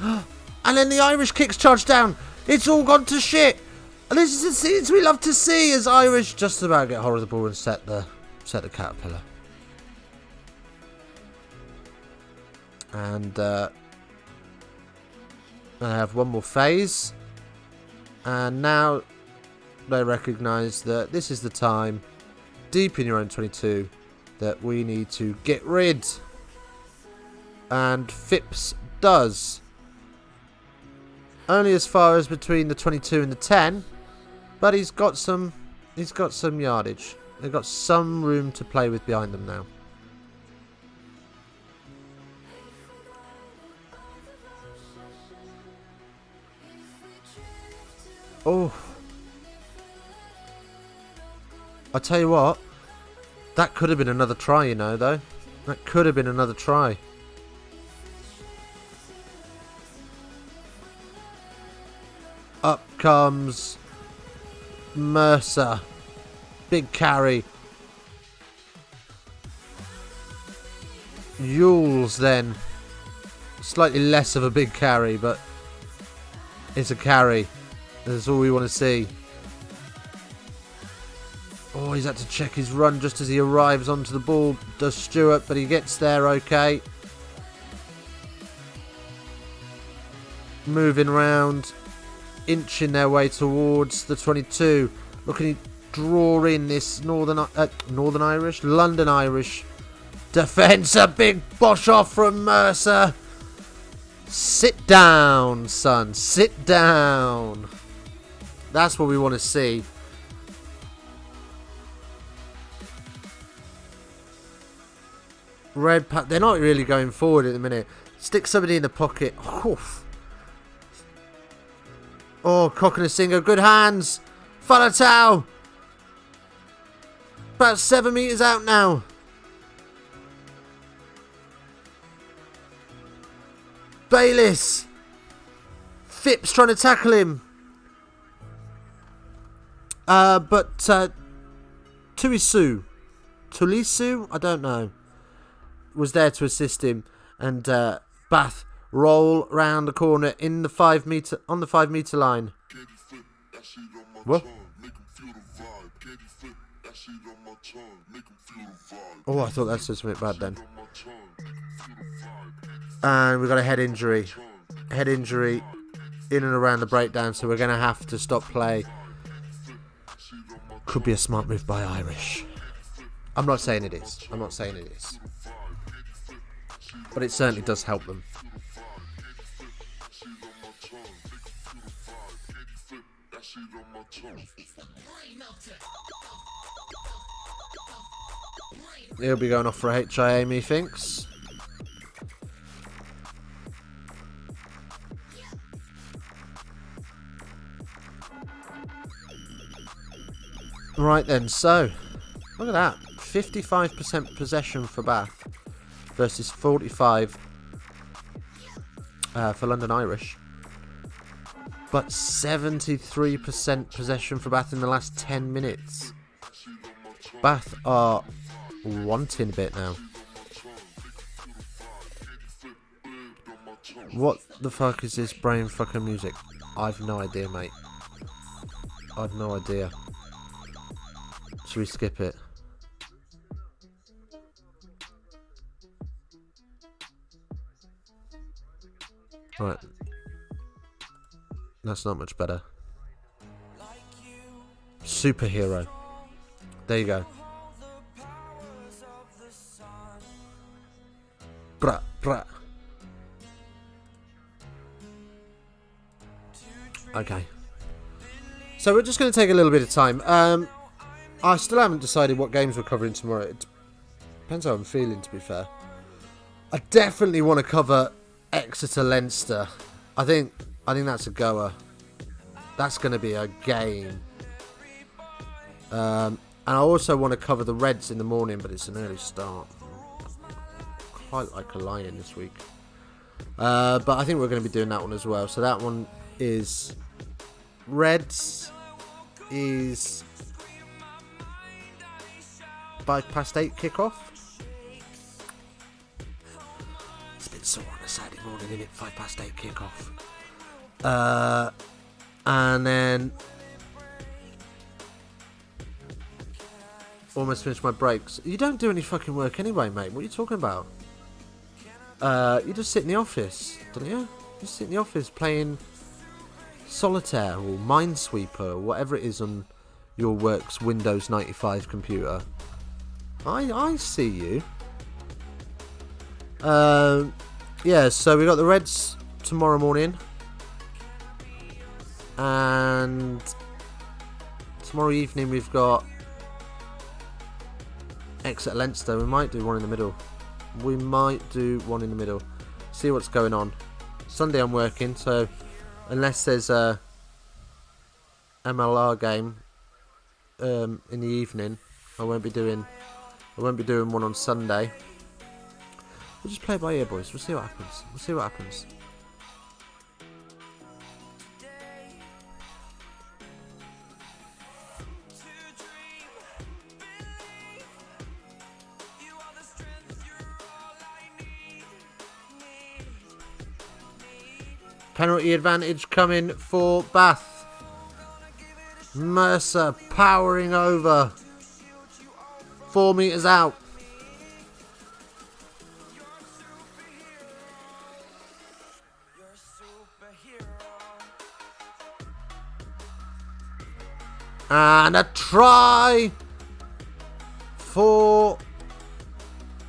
And then the Irish kicks charged down. It's all gone to shit. And this is the scenes we love to see as Irish just about get hold of the ball and set the caterpillar. And I have one more phase. And now they recognise that this is the time, deep in your own 22, that we need to get rid. And Phipps does. Only as far as between the 22 and the 10, but he's got some yardage. They've got some room to play with behind them now. Oh. I tell you what. That could have been another try, you know, though. That could have been another try. Up comes Mercer. Big carry. Yules then. Slightly less of a big carry, but it's a carry. That's all we want to see. Oh, he's had to check his run just as he arrives onto the ball. Does Stewart, but he gets there okay. Moving round. Inching their way towards the 22. Looking to draw in this London Irish defence. A big bosh off from Mercer. Sit down, son. Sit down. That's what we want to see. Red pack. They're not really going forward at the minute. Stick somebody in the pocket. Oof. Oh, Coconasinger. Good hands. Falatau. About 7 metres out now. Bayliss. Phipps trying to tackle him. But Tulisu, I don't know, was there to assist him, and Bath roll round the corner in the 5 metre on the 5 metre line. What? Oh, I thought that said something bad then. And we've got a head injury. Head injury in and around the breakdown, so we're going to have to stop play. Could be a smart move by Irish. I'm not saying it is. But it certainly does help them. He'll be going off for a HIA, methinks. Right then, so look at that. 55% possession for Bath versus 45 for London Irish. But 73% possession for Bath in the last 10 minutes. Bath are wanting a bit now. What the fuck is this brain fucking music? I've no idea, mate. I've no idea. Should we skip it? Right. That's not much better. Superhero. There you go. Brah, brah. Okay. So we're just going to take a little bit of time. I still haven't decided what games we're covering tomorrow. It depends how I'm feeling, to be fair. I definitely want to cover Exeter Leinster. I think that's a goer. That's going to be a game. And I also want to cover the Reds in the morning, but it's an early start. Quite like a lion this week. But I think we're going to be doing that one as well. So that one is Reds is 8:05 kickoff. It's a bit sore on a Saturday morning, isn't it? 8:05 kickoff. And then almost finished my breaks. You don't do any fucking work anyway, mate. What are you talking about? You just sit in the office, don't you? You sit in the office playing Solitaire or Minesweeper or whatever it is on your work's Windows 95 computer. I see you. Yeah, so we got the Reds tomorrow morning. And tomorrow evening we've got Exeter Leinster. We might do one in the middle. See what's going on. Sunday I'm working, so unless there's MLR game in the evening. I won't be doing one on Sunday. We'll just play it by ear, boys. We'll see what happens. Penalty advantage coming for Bath. Mercer powering over. 4 metres out. And a try for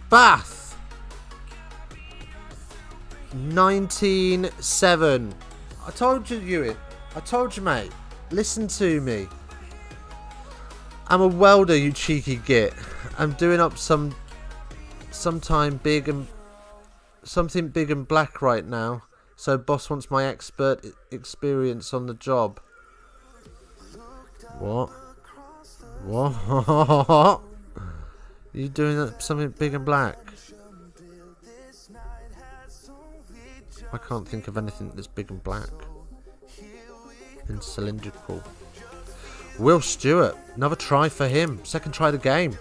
Bath. 19-7. I told you, Ewan. I told you, mate. Listen to me. I'm a welder, you cheeky git. I'm doing up something big and black right now. So boss wants my expert experience on the job. What? You doing something big and black? I can't think of anything that's big and black and cylindrical. Will Stewart, another try for him. Second try of the game.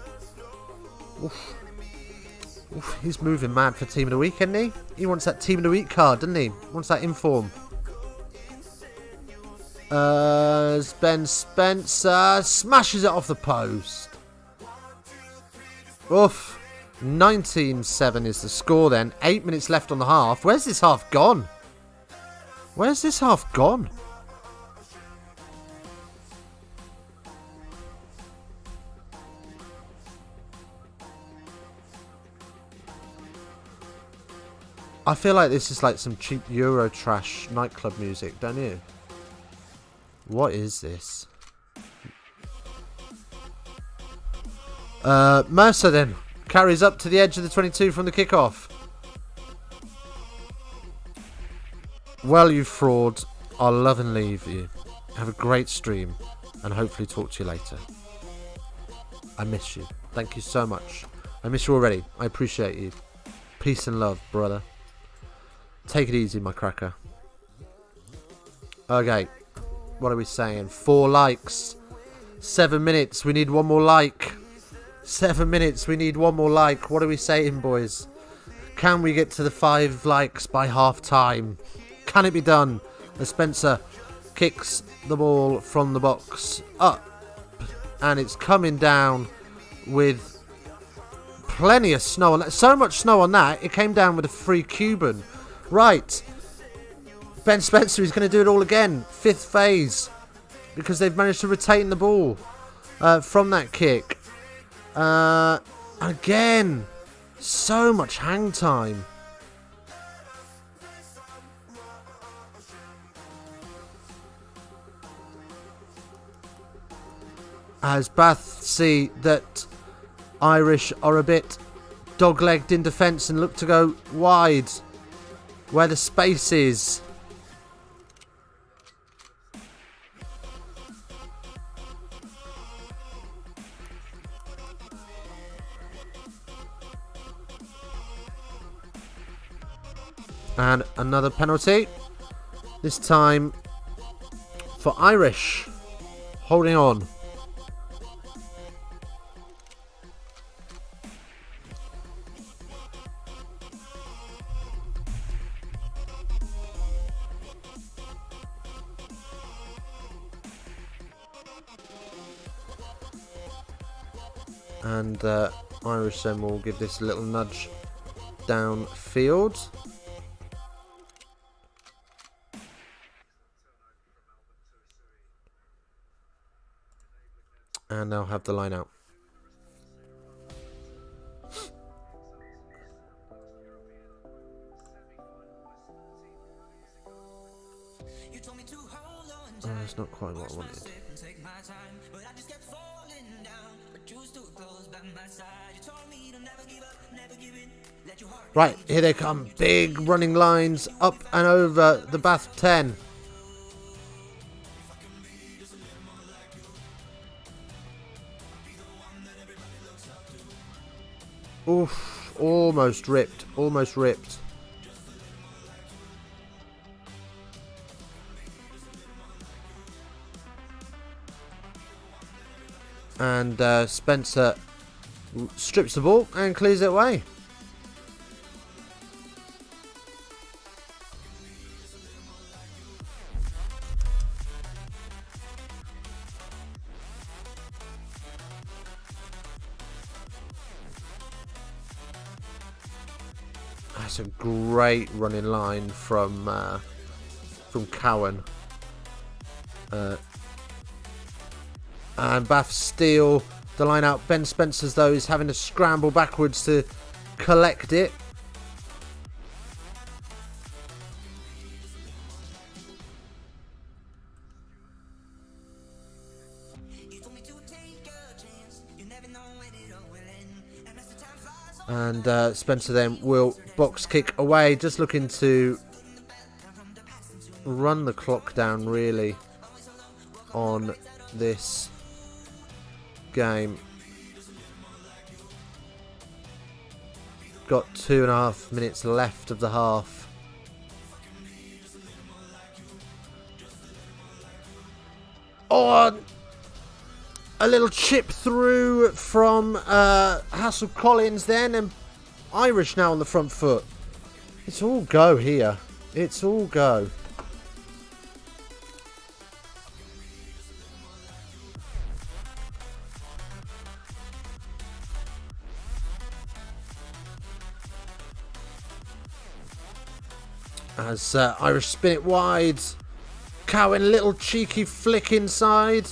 Oof. Oof, he's moving mad for Team of the Week, isn't he? He wants that Team of the Week card, doesn't he? Wants that inform. Ben Spencer smashes it off the post. Oof. 19-7 is the score then. 8 minutes left on the half. Where's this half gone? I feel like this is like some cheap Euro trash nightclub music, don't you? What is this? Mercer then carries up to the edge of the 22 from the kickoff. Well, you fraud, I'll love and leave you. Have a great stream and hopefully talk to you later. I miss you. Thank you so much. I miss you already. I appreciate you. Peace and love, brother. Take it easy, my cracker. Okay. What are we saying? 4 likes. 7 minutes. We need one more like. 7 minutes. We need one more like. What are we saying, boys? Can we get to the 5 likes by half time? Can it be done? As Spencer kicks the ball from the box up. And it's coming down with plenty of snow on that. So much snow on that, it came down with a free Cuban. Right. Ben Spencer is going to do it all again. 5th phase. Because they've managed to retain the ball from that kick. Again. So much hang time. As Bath see that Irish are a bit dog-legged in defence and look to go wide where the space is. And another penalty. This time for Irish. Holding on. And Irish then will give this a little nudge downfield. And they'll have the line out. Oh, that's not quite what I wanted. Right, here they come. Big running lines up and over the Bath 10. Oof, almost ripped, almost ripped. And Spencer strips the ball and clears it away. That's a great running line from Cowan. And Bath steal the line out. Ben Spencer's, though, is having to scramble backwards to collect it. And Spencer then will box kick away, just looking to run the clock down, really, on this game. Got 2.5 minutes left of the half. Oh, a little chip through from Hassel Collins then, and Irish now on the front foot. It's all go here. It's all go. As Irish spin it wide. Cowan, little cheeky flick inside.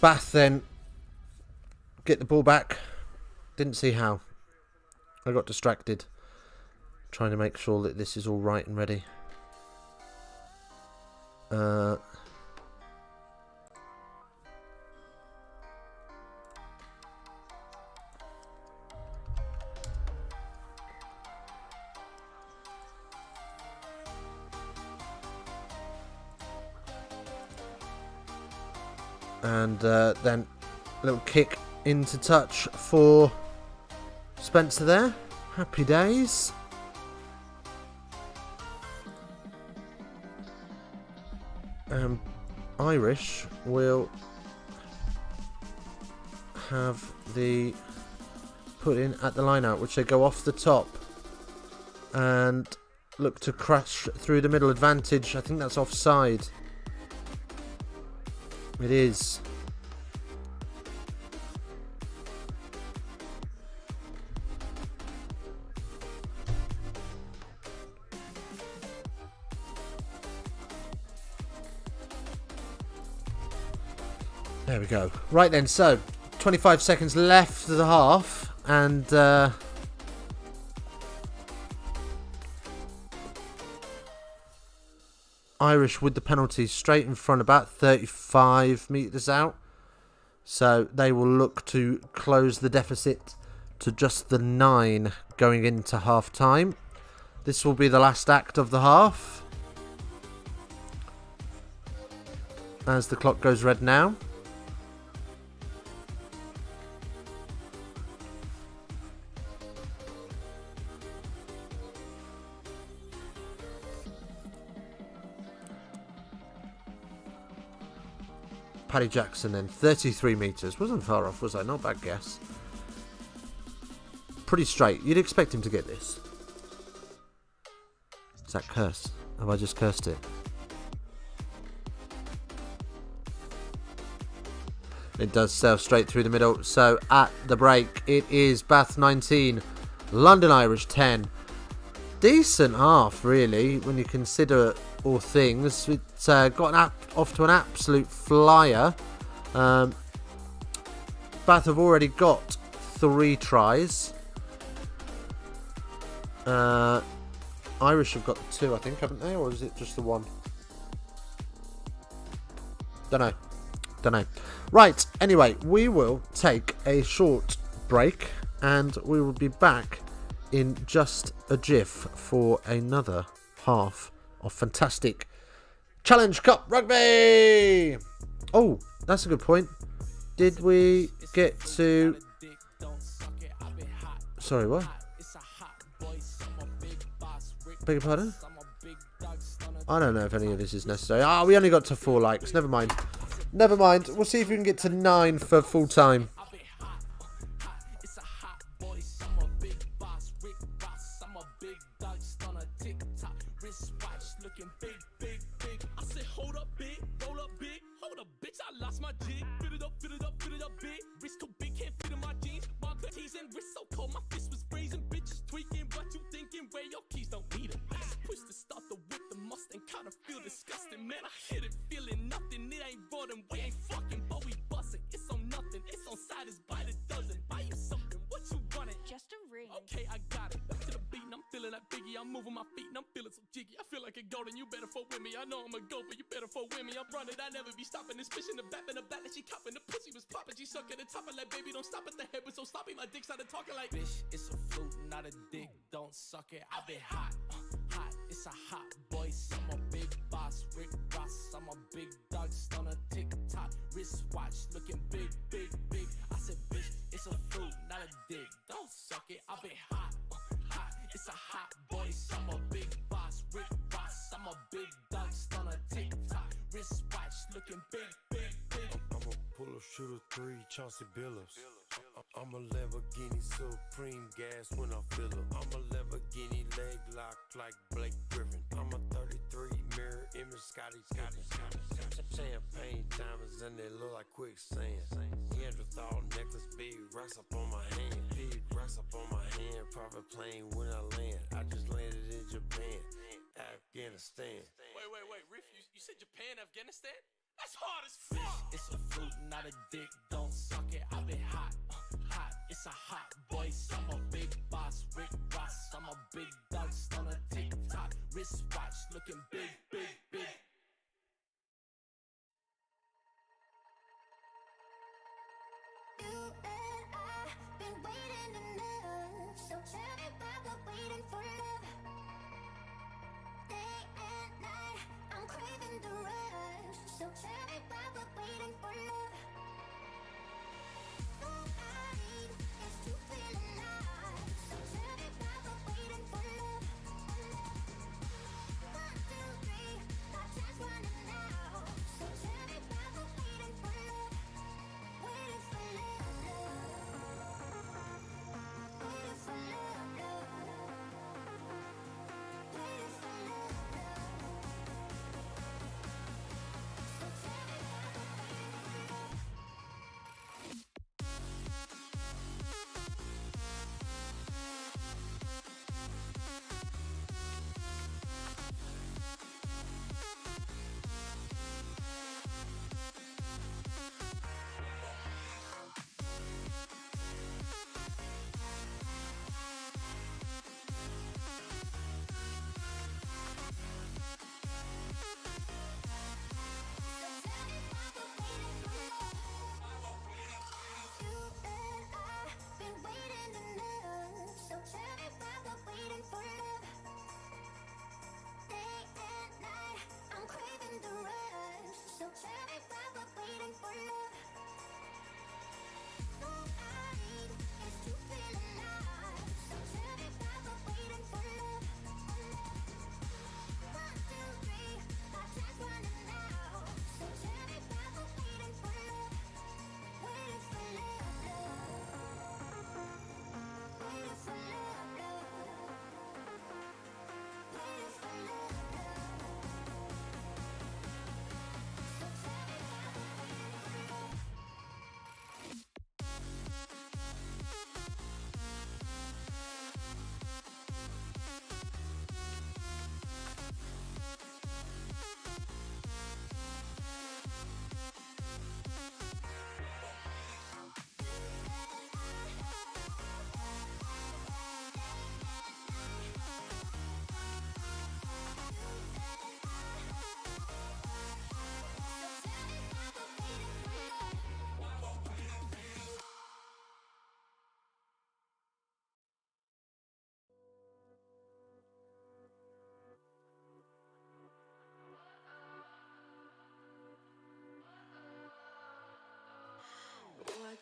Bath then get the ball back. Didn't see how. I got distracted trying to make sure that this is all right and ready. And then a little kick into touch for Spencer there. Happy days. Irish will have the put in at the line out, which they go off the top and look to crash through the middle. Advantage. I think that's offside. It is. There we go. Right then, so 25 seconds left of the half, and Irish with the penalty straight in front, about 35 metres out. So they will look to close the deficit to just the 9 going into half time. This will be the last act of the half, as the clock goes red now. Paddy Jackson then, 33 metres. Wasn't far off, was I? Not a bad guess. Pretty straight. You'd expect him to get this. Is that curse? Have I just cursed it? It does sail straight through the middle. So at the break, it is Bath 19, London Irish 10. Decent half, really, when you consider all things. It's got off to an absolute flyer. Bath have already got 3 tries. Irish have got 2, I think, haven't they? Or is it just the 1? Don't know. Right, anyway, we will take a short break and we will be back in just a jiff for another half of fantastic Challenge Cup Rugby. Oh, that's a good point. Did we get to... Sorry, what? Beg your pardon? I don't know if any of this is necessary. Ah, we only got to 4 likes. Never mind. Never mind. We'll see if we can get to 9 for full time. Shooter 3, Chauncey Billups. I'm a Lamborghini Supreme gas when I fill up. I'm a Lamborghini leg lock like Blake Griffin. I'm a 33 mirror image Scotty. Champagne diamonds and they look like quicksand. Neanderthal necklace, big rocks up on my hand. Big rocks up on my hand. Private plane when I land. I just landed in Japan, Afghanistan. Wait, Riff, you said Japan, Afghanistan? That's hard as fuck! It's a fruit, not a dick, don't suck it, I've been hot, hot. It's a hot boy, I'm a big boss, Rick Ross. I'm a big dog, on a TikTok, wristwatch, looking big, big, big. You and I been waiting enough, so tell me why we're waiting for love. Day and night, I'm craving the rush, so tell me why we're waiting for love. All I need is to feel alive, so tell me why we're waiting for love. 1, 2, 3.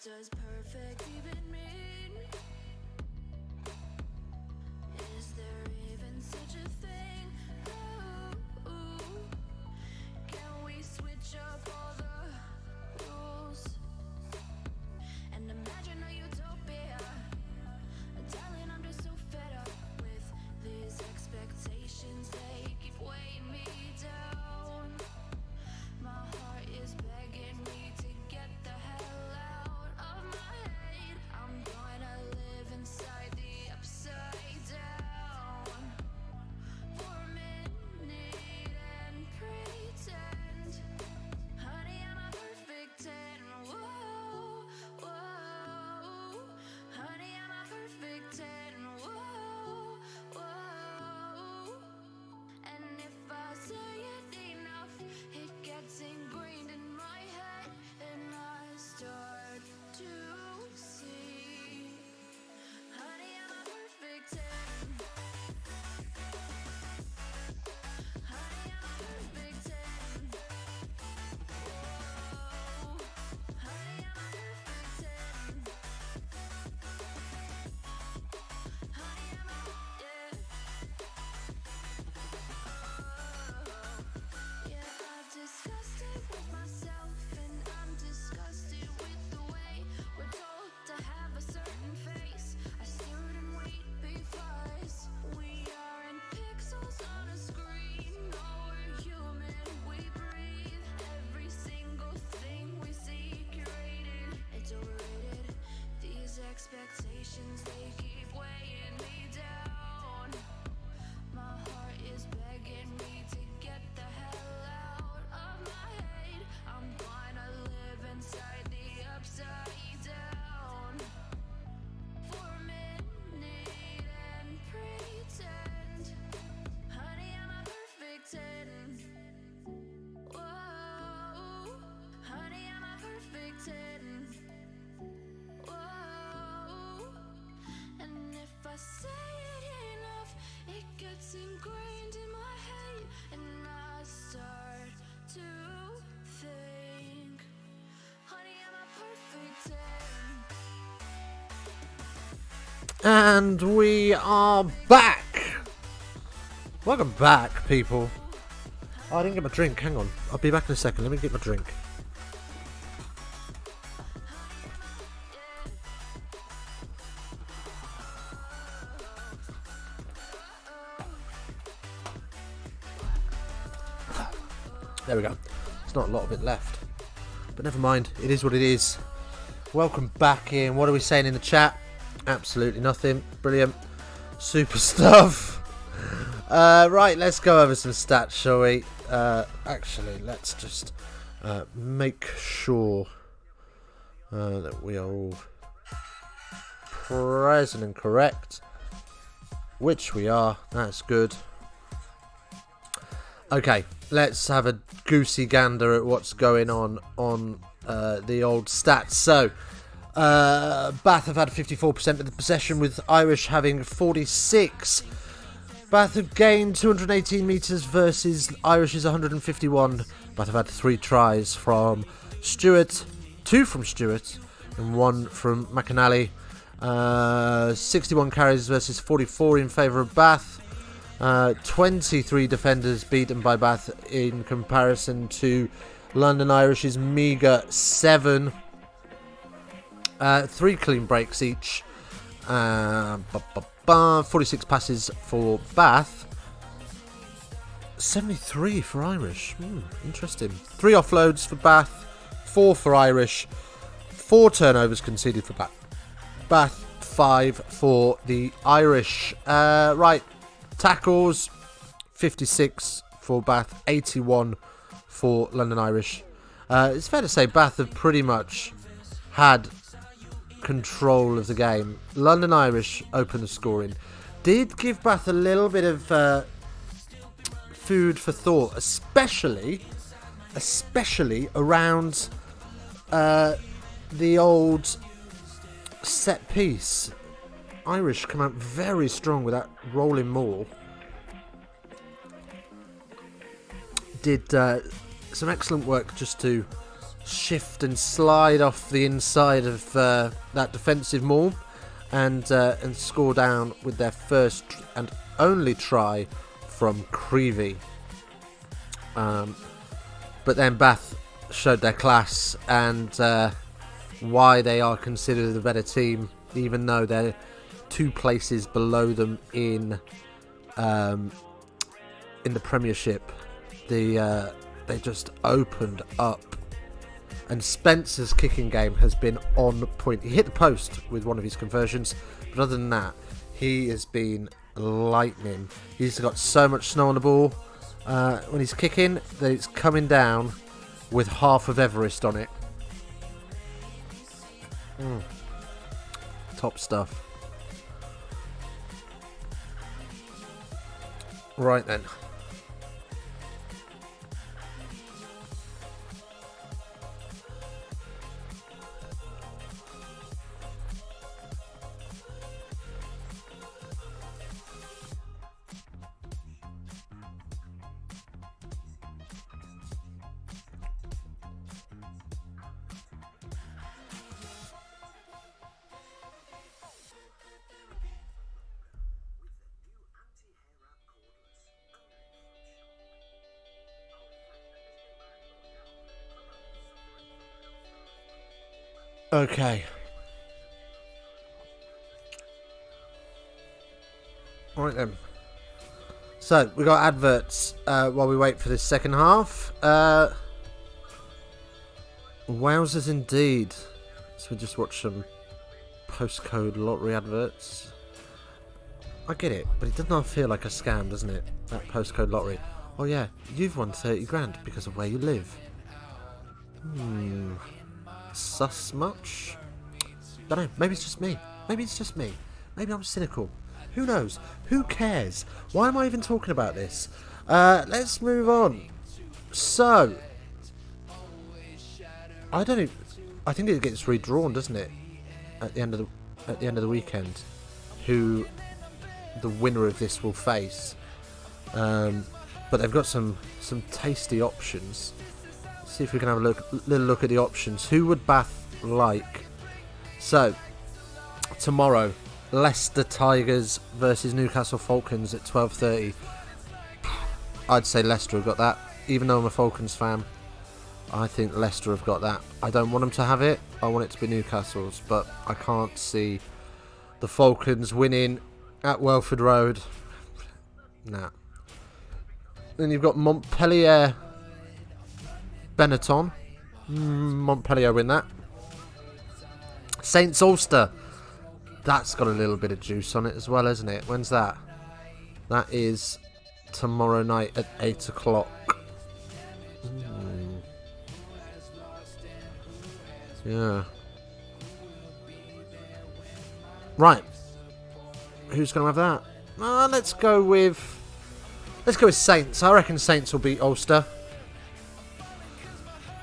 does perfect even mean? Is there even such a thing? Ooh, can we switch up all the rules and imagine a utopia? Darling, I'm just so fed up with these expectations. They keep weighing me down. My heart is begging me to get the hell out of my head. I'm gonna live inside the upside down for a minute and pretend, honey, I'm a perfect 10. Whoa, whoa, honey, I'm a perfect 10. Whoa, whoa, and if I say it enough, it gets ingrained in my head, and I start to see, honey, I'm a perfect 10. Honey, I'm a perfect 10. Whoa, honey, I'm a perfect 10. Honey, I'm a, yeah. Yeah, I've discussed it with myself, and I'm disgusted with the way we're told to have a certain face, a certain weight, because we aren't pixels on a screen. No, we're human, we breathe. Every single thing we see curated, it's overrated. These expectations, they keep weighing me down. My heart is begging me to get the hell out of my head. I'm gonna live inside the upside down for a minute and pretend, honey, I'm a perfect 10. Whoa, honey, I'm a perfect 10. Whoa, and if I say it enough, it gets ingrained in my head, and I start to think, honey, I'm a perfect 10. And we are back. Welcome back, people. Oh, I didn't get my drink. Hang on. I'll be back in a second. Let me get my drink. There we go. There's not a lot of it left. But never mind. It is what it is. Welcome back in. What are we saying in the chat? Absolutely nothing. Brilliant. Super stuff. Right, let's go over some stats, shall we? Actually, let's just make sure that we are all present and correct. Which we are. That's good. Okay, let's have a goosey gander at what's going on the old stats. So, Bath have had 54% of the possession, with Irish having 46. Bath have gained 218 metres versus Irish's 151. Bath have had 3 tries from Stewart, 2 from Stewart, and 1 from McAnally. 61 carries versus 44 in favour of Bath. 23 defenders beaten by Bath in comparison to London Irish's meagre 7. 3 clean breaks each. 46 passes for Bath. 73 for Irish. Interesting. 3 offloads for Bath. 4 for Irish. 4 turnovers conceded for Bath. Bath 5 for the Irish. Right. Tackles, 56 for Bath, 81 for London Irish. It's fair to say Bath have pretty much had control of the game. London Irish opened the scoring. Did give Bath a little bit of food for thought, especially around the old set piece. Irish come out very strong with that rolling maul. Did some excellent work just to shift and slide off the inside of that defensive maul and score down with their first and only try from Creevy. But then Bath showed their class and why they are considered the better team, even though they're 2 places below them in the Premiership. They just opened up, and Spencer's kicking game has been on point. He hit the post with one of his conversions, but other than that, he has been lightning. He's got so much snow on the ball when he's kicking that it's coming down with half of Everest on it. Top stuff. Right then. Okay. Right then. So, we got adverts while we wait for this second half. Wowzers indeed. So we just watch some postcode lottery adverts. I get it, but it does not feel like a scam, doesn't it? That postcode lottery. Oh yeah, you've won 30 grand because of where you live. Sus much? Don't know, maybe it's just me. Maybe it's just me. Maybe I'm cynical. Who knows? Who cares? Why am I even talking about this? Let's move on. So, I think it gets redrawn, doesn't it? At the end of the weekend, who the winner of this will face. But they've got some tasty options. Let's see if we can have a little look at the options. Who would Bath like? So, tomorrow, Leicester Tigers versus Newcastle Falcons at 12:30. I'd say Leicester have got that. Even though I'm a Falcons fan, I think Leicester have got that. I don't want them to have it. I want it to be Newcastle's, but I can't see the Falcons winning at Welford Road. Nah. Then you've got Montpellier Benetton. Montpellier win that. Saints Ulster. That's got a little bit of juice on it as well, isn't it? When's that? That is tomorrow night at 8 o'clock. Yeah. Right. Who's going to have that? Let's go with Saints. I reckon Saints will beat Ulster.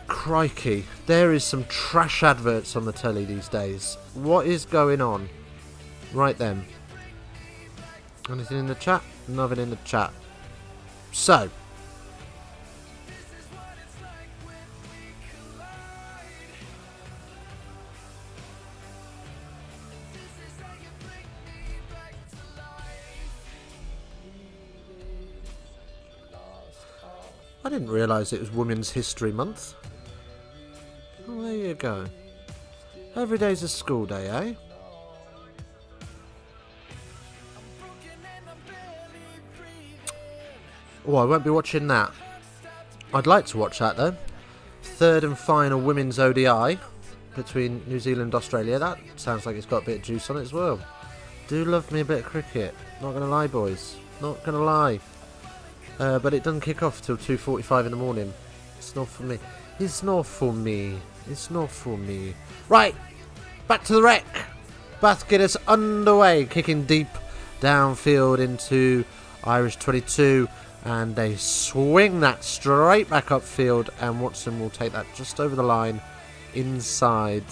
Crikey. There is some trash adverts on the telly these days. What is going on? Right then. Anything in the chat? Nothing in the chat. So. I didn't realise it was Women's History Month. Well, there you go. Every day's a school day, eh? Oh, I won't be watching that. I'd like to watch that, though. Third and final Women's ODI between New Zealand and Australia. That sounds like it's got a bit of juice on it as well. Do love me a bit of cricket. Not going to lie, boys. Not going to lie. But it doesn't kick off till 2:45 in the morning. It's not for me. It's not for me. It's not for me. Right, back to the wreck. Bath get us underway, kicking deep downfield into Irish 22, and they swing that straight back upfield, and Watson will take that just over the line, inside,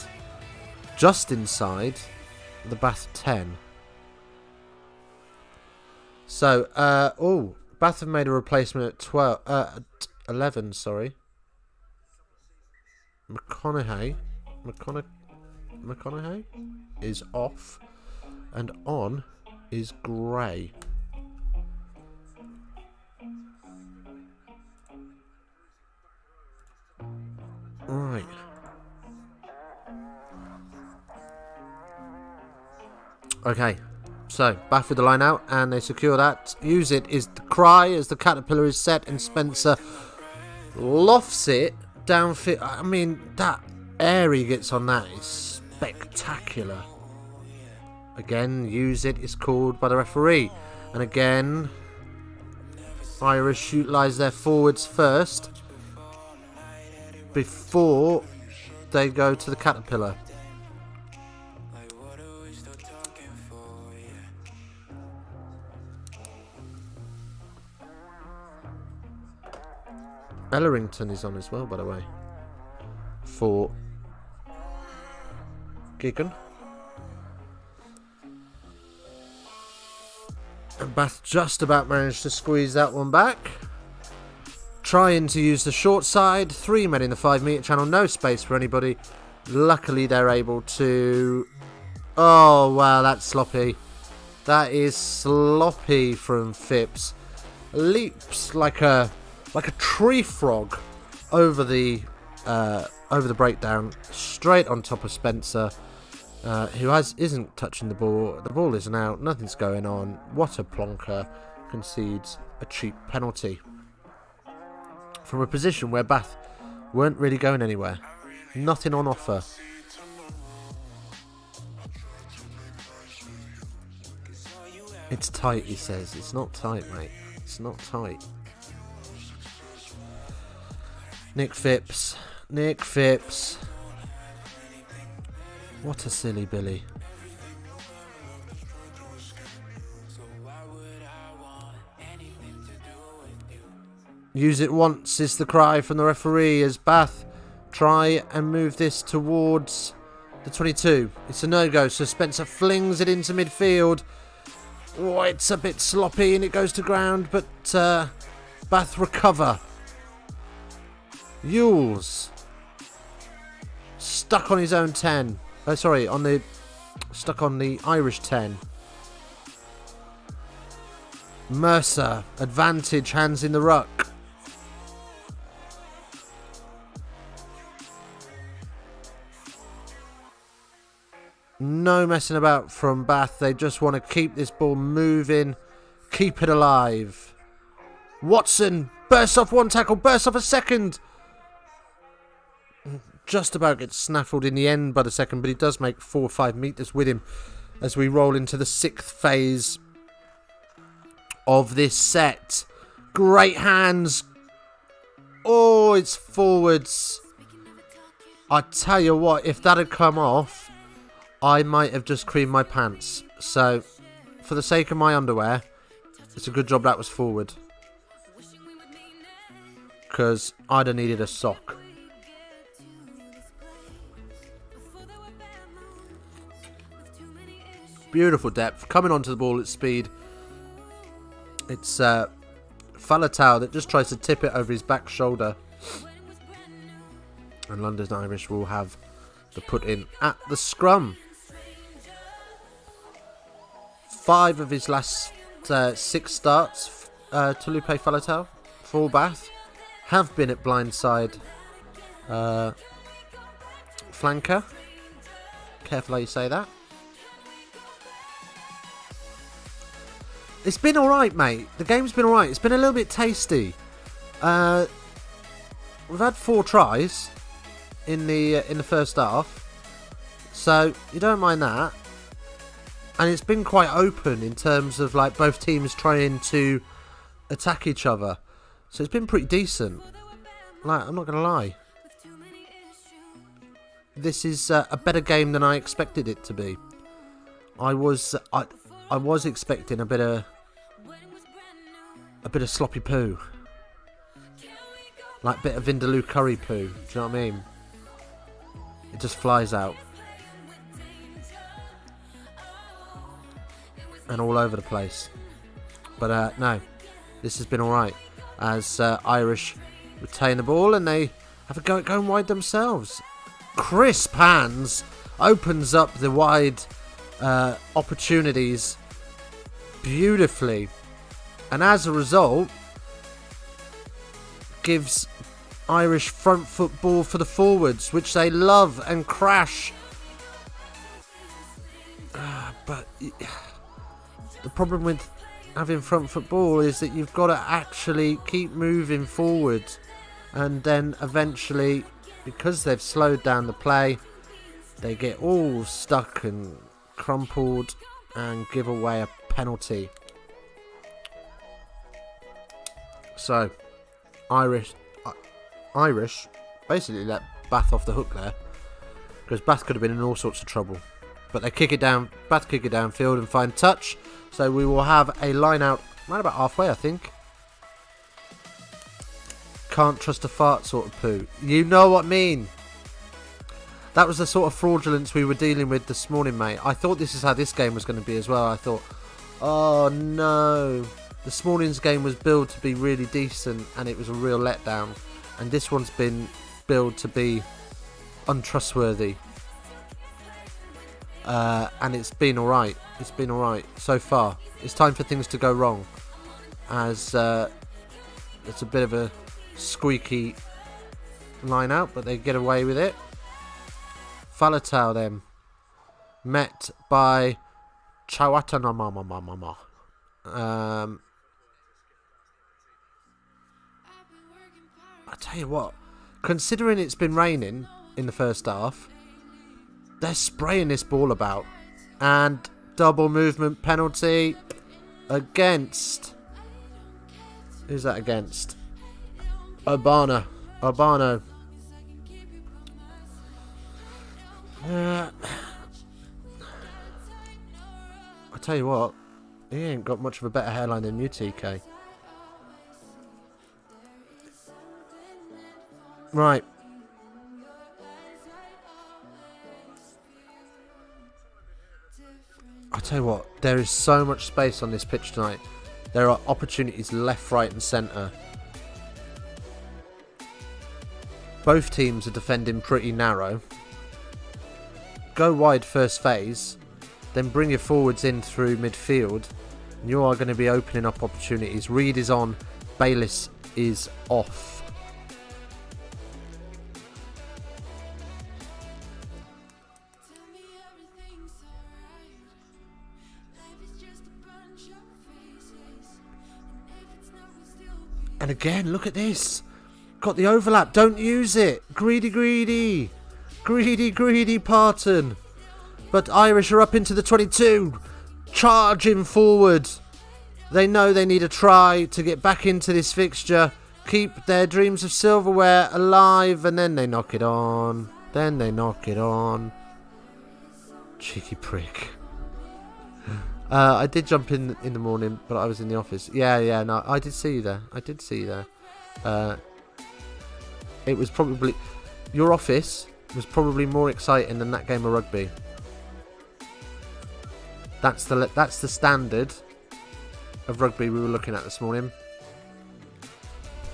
just inside the Bath 10. So, Bath have made a replacement at 11, sorry. McConaughey is off, and on is Gray. Right. Okay. So, Bath with the line out, and they secure that. Use it is the cry as the caterpillar is set, and Spencer lofts it down. I mean, that air he gets on that is spectacular. Again, use it is called by the referee. And again, Irish utilise their forwards first before they go to the caterpillar. Ellerington is on as well, by the way, for Gigan. And Bath just about managed to squeeze that one back. Trying to use the short side. 3 men in the 5 metre channel. No space for anybody. Luckily, they're able to... Oh, wow, that's sloppy. That is sloppy from Phipps. Leaps like a tree frog over the breakdown, straight on top of Spencer, who isn't touching the ball. The ball isn't out. Nothing's going on. What a plonker. Concedes a cheap penalty from a position where Bath weren't really going anywhere. Nothing on offer. It's tight, he says. It's not tight, mate. It's not tight. Nick Phipps. What a silly Billy. Use it once is the cry from the referee as Bath try and move this towards the 22. It's a no-go, so Spencer flings it into midfield. Oh, it's a bit sloppy and it goes to ground, but Bath recover. Yules stuck on his own 10. Oh, sorry, stuck on the Irish 10. Mercer, advantage, hands in the ruck. No messing about from Bath. They just want to keep this ball moving, keep it alive. Watson bursts off one tackle, bursts off a second. Just about gets snaffled in the end by the second, but he does make 4 or 5 metres with him as we roll into the 6th phase of this set. Great hands. Oh, it's forwards. I tell you what, if that had come off, I might have just creamed my pants. So, for the sake of my underwear, it's a good job that was forward. Because I'd have needed a sock. Beautiful depth. Coming onto the ball at speed. It's Falatau that just tries to tip it over his back shoulder. And London Irish will have the put in at the scrum. 5 of his last 6 starts, Tulupe Falatau for Bath, have been at blindside flanker. Careful how you say that. It's been alright, mate. The game's been alright. It's been a little bit tasty. We've had 4 tries in the first half, so you don't mind that. And it's been quite open in terms of like both teams trying to attack each other. So it's been pretty decent. Like, I'm not gonna lie. This is a better game than I expected it to be. I was expecting a bit of sloppy poo. Like a bit of Vindaloo curry poo. Do you know what I mean? It just flies out. And all over the place. But no, this has been alright. As Irish retain the ball and they have a go at going wide themselves. Crisp hands opens up the wide opportunities beautifully, and as a result gives Irish front foot ball for the forwards, which they love and crash. But the problem with having front foot ball is that you've got to actually keep moving forward, and then eventually, because they've slowed down the play, they get all stuck and crumpled and give away a penalty. So Irish basically let Bath off the hook there, because Bath could have been in all sorts of trouble. But they kick it down, Bath kick it downfield and find touch. So we will have a line out right about halfway, I think. Can't trust a fart sort of poo. You know what I mean. That was the sort of fraudulence we were dealing with this morning, mate. I thought this is how this game was going to be as well. I thought, oh no. This morning's game was billed to be really decent and it was a real letdown. And this one's been billed to be untrustworthy. And it's been alright. It's been alright so far. It's time for things to go wrong, as it's a bit of a squeaky line out, but they get away with it. Falatau then met by Chawatanamamamamama. I tell you what, considering it's been raining in the first half, they're spraying this ball about. And double movement penalty against... Who's that against? Urbano. I tell you what, he ain't got much of a better hairline than you, TK. Right. I tell you what, there is so much space on this pitch tonight. There are opportunities left, right and centre. Both teams are defending pretty narrow. Go wide first phase, then bring your forwards in through midfield, and you are going to be opening up opportunities. Reed is on, Bayliss is off. And again, look at this. Got the overlap. Don't use it. Greedy Parton. But Irish are up into the 22. Charging forward. They know they need a try to get back into this fixture. Keep their dreams of silverware alive. And then they knock it on. Cheeky prick. I did jump in the morning, but I was in the office. Yeah, no, I did see you there. It was probably... Your office was probably more exciting than that game of rugby. That's the standard of rugby we were looking at this morning.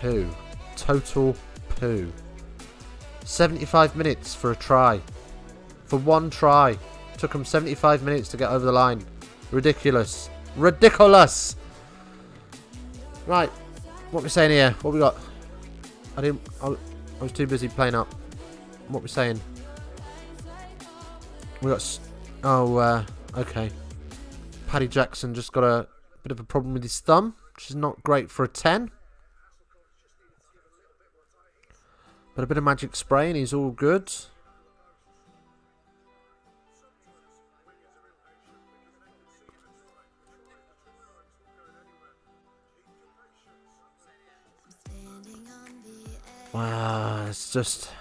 Poo. Total poo. 75 minutes for a try. For one try. Took them 75 minutes to get over the line. Ridiculous. Right. What we saying here? What we got? I was too busy playing up. What we saying? We got... okay. Paddy Jackson just got a bit of a problem with his thumb, which is not great for a 10. But a bit of magic spray and he's all good. Wow, it's just...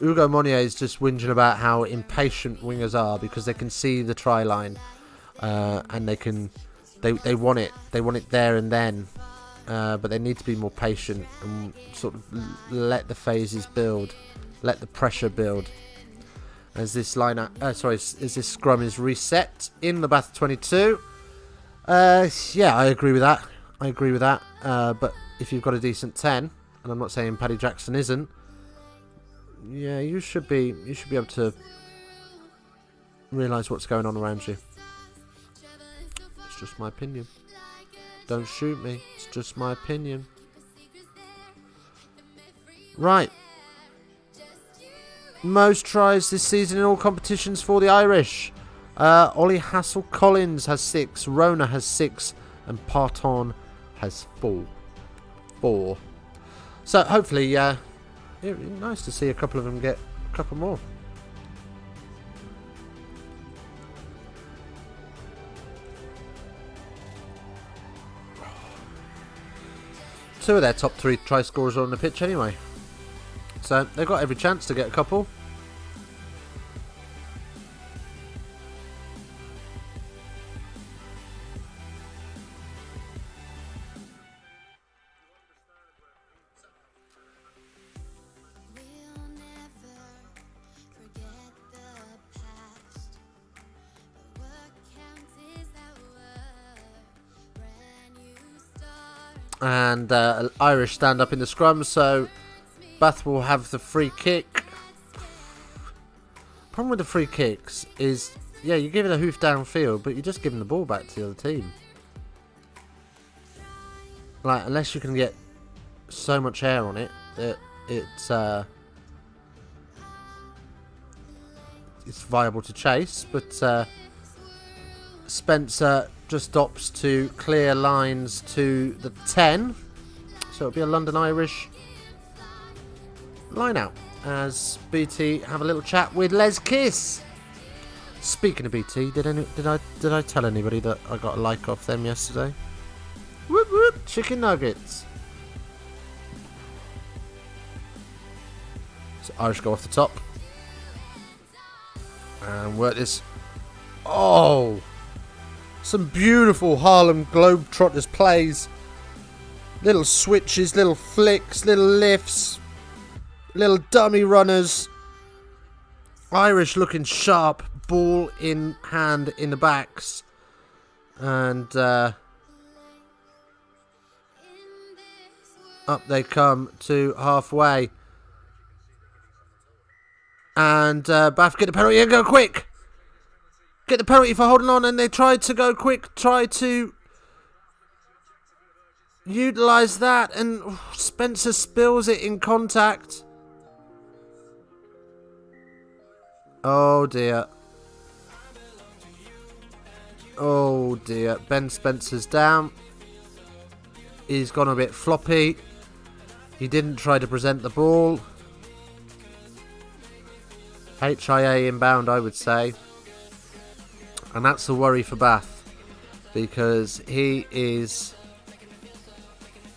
Ugo Monnier is just whinging about how impatient wingers are because they can see the try line and they want it there and then, but they need to be more patient and sort of let the phases build, let the pressure build. As this as this scrum is reset in the Bath 22. Yeah, I agree with that. But if you've got a decent 10, and I'm not saying Paddy Jackson isn't, yeah, you should be able to realise what's going on around you. It's just my opinion. Don't shoot me. It's just my opinion. Right. Most tries this season in all competitions for the Irish. Ollie Hassel-Collins has 6, Rona has 6, and Parton has 4. So hopefully, it'd be nice to see a couple of them get a couple more. Two of their top 3 try scorers are on the pitch anyway. So they've got every chance to get a couple. We'll never forget the past. But what counts is that we're brand new start. And Irish stand up in the scrum, so Bath will have the free kick. Problem with the free kicks is, yeah, you give it a hoof downfield, but you're just giving the ball back to the other team. Like, unless you can get so much air on it that it's viable to chase. But Spencer just opts to clear lines to the 10, so it'll be a London Irish line out as BT have a little chat with Les Kiss. Speaking of BT, did I tell anybody that I got a like off them yesterday? Whoop whoop, chicken nuggets. So Irish go off the top and work this. Oh, some beautiful Harlem Globetrotters plays. Little switches, little flicks, little lifts, little dummy runners. Irish looking sharp, ball in hand in the backs. And up they come to halfway. And Bath get the penalty and go quick. Get the penalty for holding on, and they tried to go quick, try to utilise that, and Spencer spills it in contact. Oh dear. Oh dear. Ben Spencer's down. He's gone a bit floppy. He didn't try to present the ball. HIA inbound, I would say. And that's a worry for Bath, because he is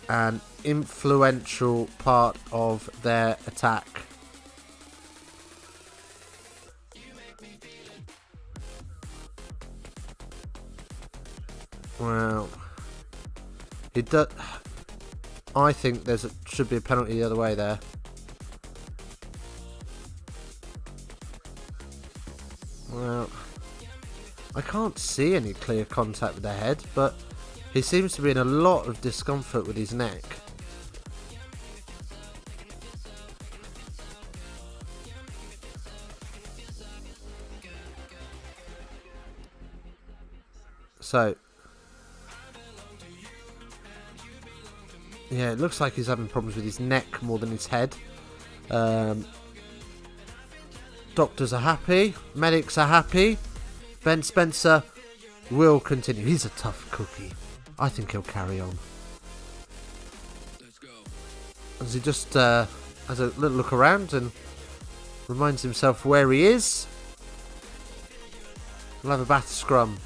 an influential part of their attack. Well, it does. I think should be a penalty the other way there. Well, I can't see any clear contact with the head, but he seems to be in a lot of discomfort with his neck. So, yeah, it looks like he's having problems with his neck more than his head. Doctors are happy, medics are happy. Ben Spencer will continue. He's a tough cookie. I think he'll carry on. As he just has a little look around and reminds himself where he is. We'll have a Bath scrum.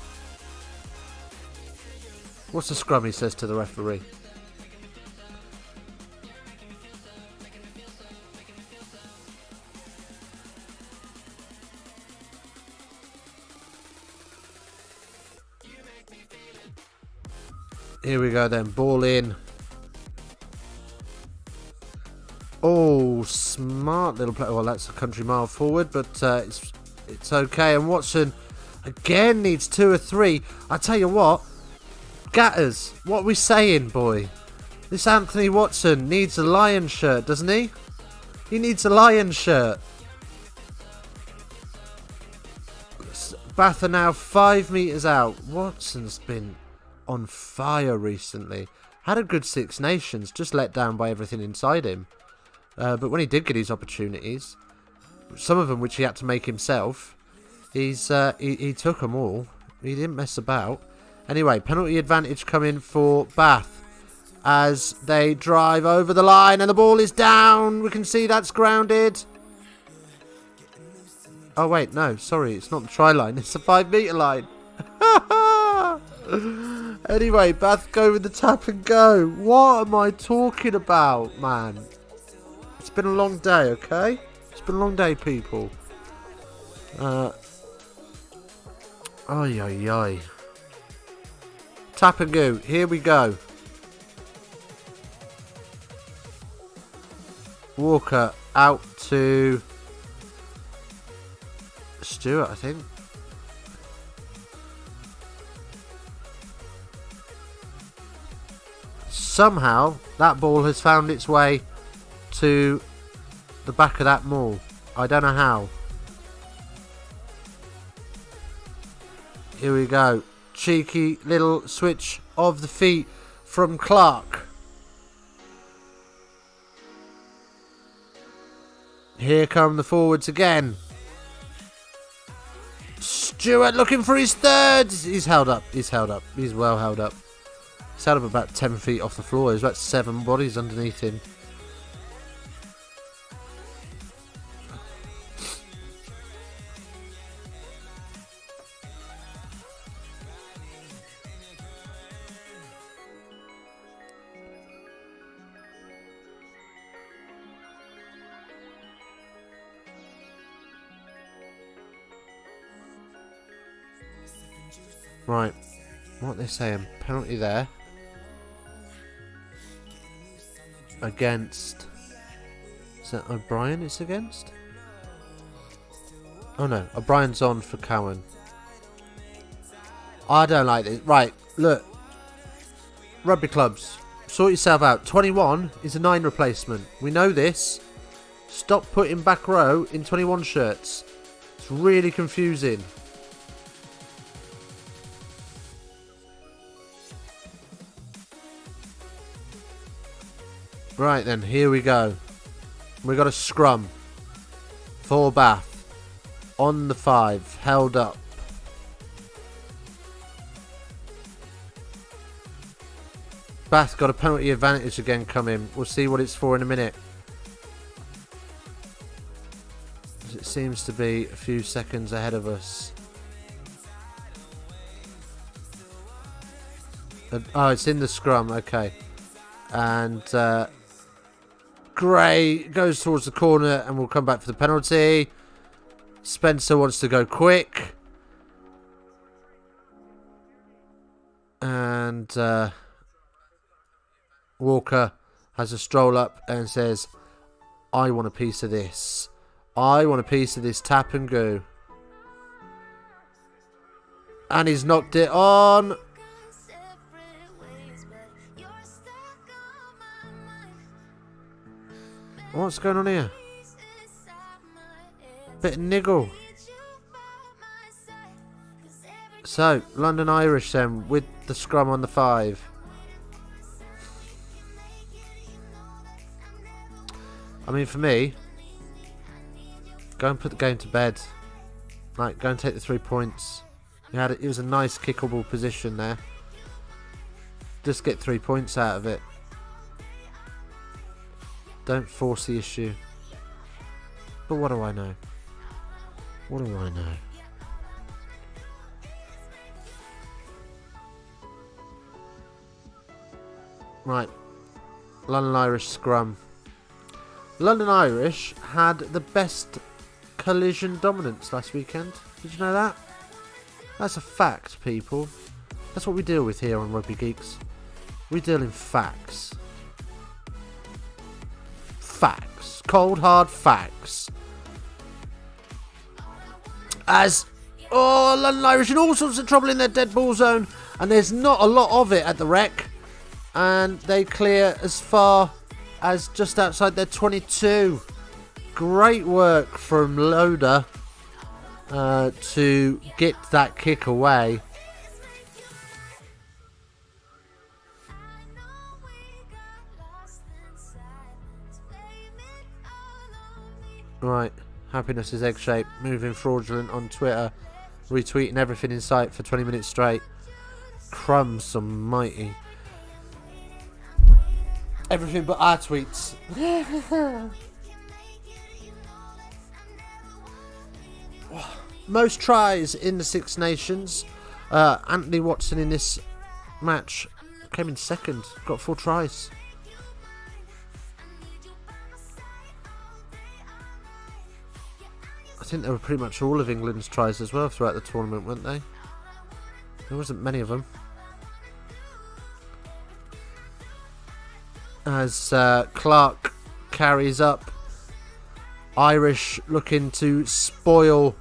What's a scrum, he says to the referee. Here we go then, ball in. Oh, smart little play. Well, that's a country mile forward, but it's okay. And Watson again needs 2 or 3. I tell you what, Gatters, what are we saying, boy? This Anthony Watson needs a lion shirt, doesn't he? He needs a lion shirt. Bath are now 5 metres out. Watson's been on fire recently. Had a good Six Nations, just let down by everything inside him. But when he did get his opportunities, some of them which he had to make himself, he took them all. He didn't mess about. Anyway, penalty advantage coming for Bath as they drive over the line and the ball is down. We can see that's grounded. Oh wait, no, sorry, it's not the try line, it's the 5 metre line. Anyway, Bath go with the tap and go. What am I talking about, man? It's been a long day, okay? It's been a long day, people. Ay. Tap and go, here we go. Walker out to Stewart, I think. Somehow that ball has found its way to the back of that maul. I don't know how. Here we go. Cheeky little switch of the feet from Clark. Here come the forwards again. Stewart looking for his third. He's held up. He's well held up. He's held up about 10 feet off the floor. There's about 7 bodies underneath him. Right, what are they saying? Penalty there. Against... Is that O'Brien it's against? Oh no, O'Brien's on for Cowan. I don't like this. Right, look. Rugby clubs, sort yourself out. 21 is a 9 replacement. We know this. Stop putting back row in 21 shirts. It's really confusing. Right then, here we go. We got a scrum for Bath on the 5, held up. Bath got a penalty advantage again coming. We'll see what it's for in a minute. It seems to be a few seconds ahead of us. Oh, it's in the scrum, okay. And Gray goes towards the corner and will come back for the penalty. Spencer wants to go quick. And Walker has a stroll up and says, I want a piece of this. I want a piece of this tap and go. And he's knocked it on. What's going on here? Bit of niggle. So, London Irish then with the scrum on the 5. I mean, for me, go and put the game to bed. Like, go and take the 3 points. It was a nice kickable position there. Just get 3 points out of it. Don't force the issue. But what do I know? What do I know? Right. London Irish scrum. London Irish had the best collision dominance last weekend. Did you know that? That's a fact, people. That's what we deal with here on Rugby Geeks. We deal in facts. Facts. Cold, hard facts. As... Oh, London Irish in all sorts of trouble in their dead ball zone. And there's not a lot of it at the Rec. And they clear as far as just outside their 22. Great work from Loader to get that kick away. Right, Happiness is egg shaped, moving fraudulent on Twitter, retweeting everything in sight for 20 minutes straight. Crumbs almighty. Everything but our tweets. Most tries in the Six Nations. Anthony Watson in this match came in second, got 4 tries. I think they were pretty much all of England's tries as well throughout the tournament, weren't they? There wasn't many of them. As Clark carries up, Irish looking to spoil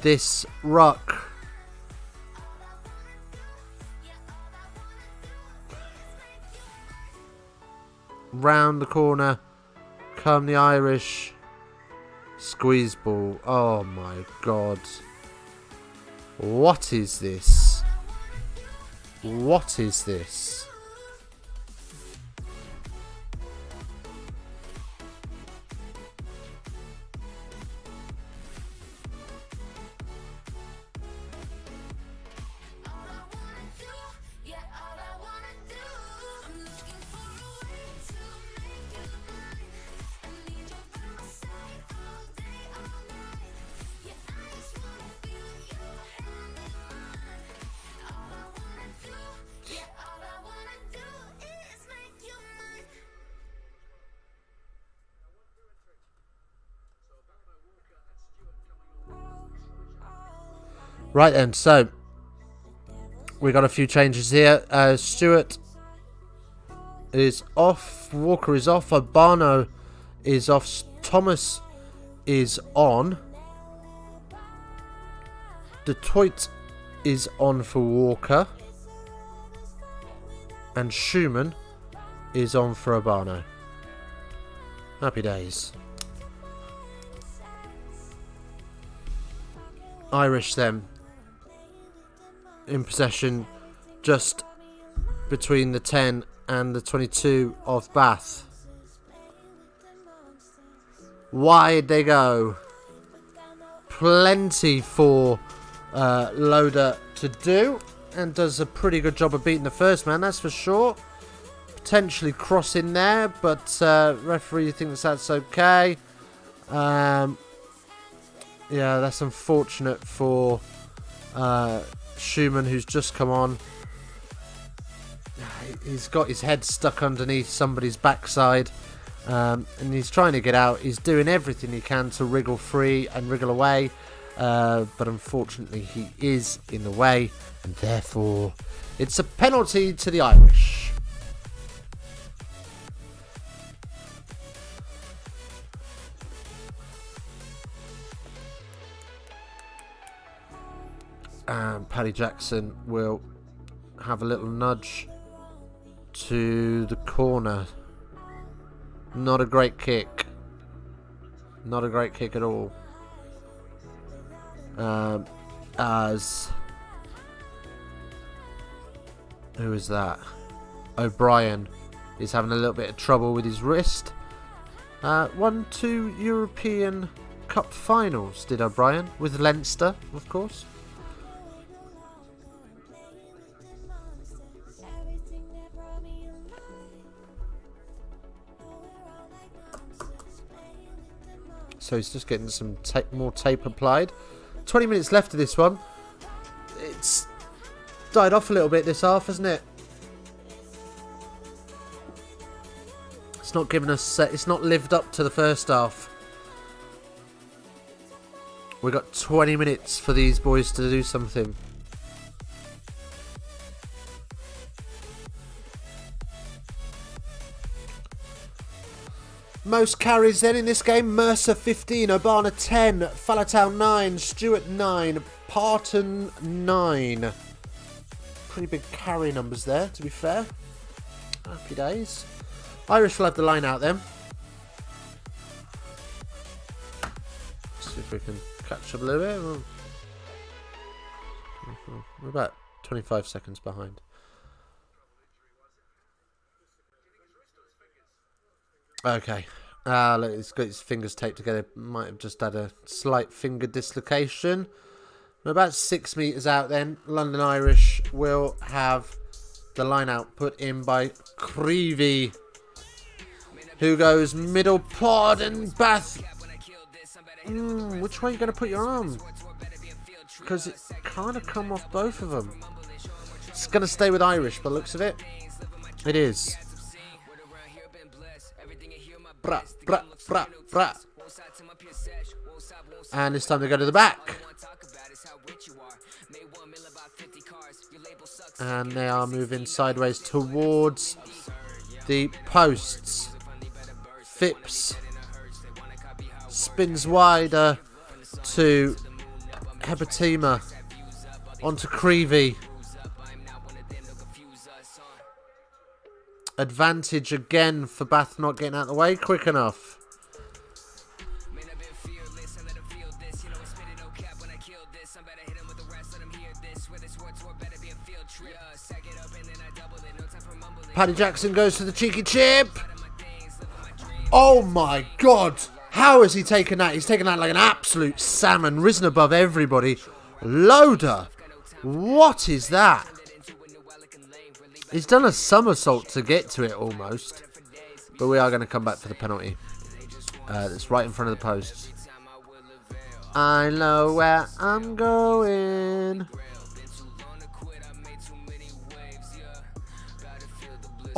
this ruck. Round the corner come the Irish. Squeeze ball. Oh my god. What is this? What is this? Right then, so we got a few changes here. Stewart is off, Walker is off, Urbano is off, Thomas is on, Detroit is on for Walker, and Schumann is on for Urbano. Happy days. Irish then in possession just between the 10 and the 22 of Bath. Wide they go. Plenty for Loader to do, and does a pretty good job of beating the first man, that's for sure. Potentially crossing there, but referee thinks that's okay. Yeah, that's unfortunate for Schumann, who's just come on. He's got his head stuck underneath somebody's backside, and he's trying to get out. He's doing everything he can to wriggle free and wriggle away, but unfortunately he is in the way, and therefore it's a penalty to the Irish. And Paddy Jackson will have a little nudge to the corner. Not a great kick. Not a great kick at all. As... who is that? O'Brien is having a little bit of trouble with his wrist. Won 2 European Cup finals, did O'Brien, with Leinster, of course. So he's just getting some more tape applied. 20 minutes left of this one. It's died off a little bit this half, hasn't it? It's not given us. It's not lived up to the first half. We got 20 minutes for these boys to do something. Most carries then in this game: Mercer 15, Urbana 10, Falatau 9, Stewart 9, Parton 9. Pretty big carry numbers there, to be fair. Happy days. Irish will have the line out then. See if we can catch up a little bit. We're about 25 seconds behind. Okay. Look, he's got his fingers taped together. Might have just had a slight finger dislocation. We're about 6 metres out then. London Irish will have the line out put in by Creevy, who goes middle pod, and Bath. Which way are you going to put your arm? Because it kind of come off both of them. It's going to stay with Irish by the looks of it. It is. Brah, brah, brah, brah. And this time they go to the back. And they are moving sideways towards the posts. Phipps spins wider to Hepatima onto Creevy. Advantage again for Bath not getting out of the way quick enough. Paddy Jackson goes for the cheeky chip. Oh my god. How has he taken that? He's taken that like an absolute salmon, risen above everybody. Loader. What is that? He's done a somersault to get to it almost. But we are going to come back for the penalty. That's right in front of the posts. I know where I'm going.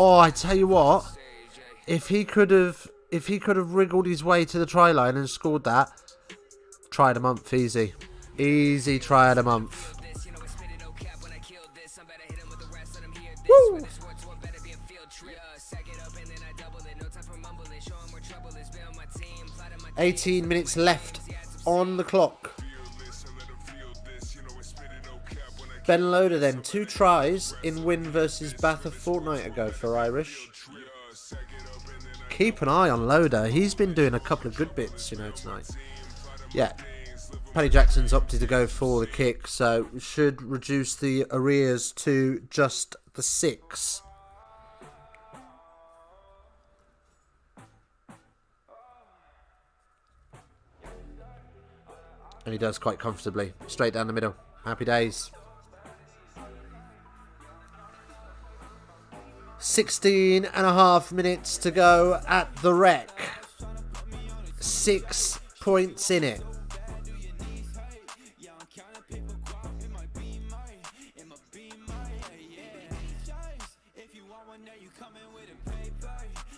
Oh, I tell you what. If he could have wriggled his way to the try line and scored that, try of the month, easy. Easy try of the month. Woo! 18 minutes left on the clock. Ben Loader then, 2 tries in win versus Bath a fortnight ago for Irish. Keep an eye on Loader. He's been doing a couple of good bits, tonight. Yeah. Paddy Jackson's opted to go for the kick, so should reduce the arrears to just the 6. And he does quite comfortably. Straight down the middle. Happy days. 16.5 minutes to go at the Rec. 6 points in it.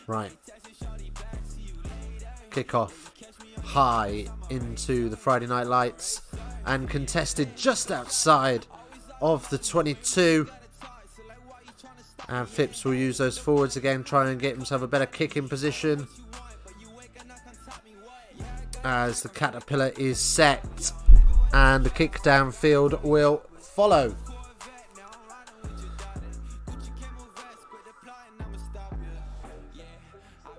Right. Kick-off high into the Friday Night Lights and contested just outside of the 22. And Phipps will use those forwards again, trying to get himself a better kicking position. As the Caterpillar is set. And the kick downfield will follow.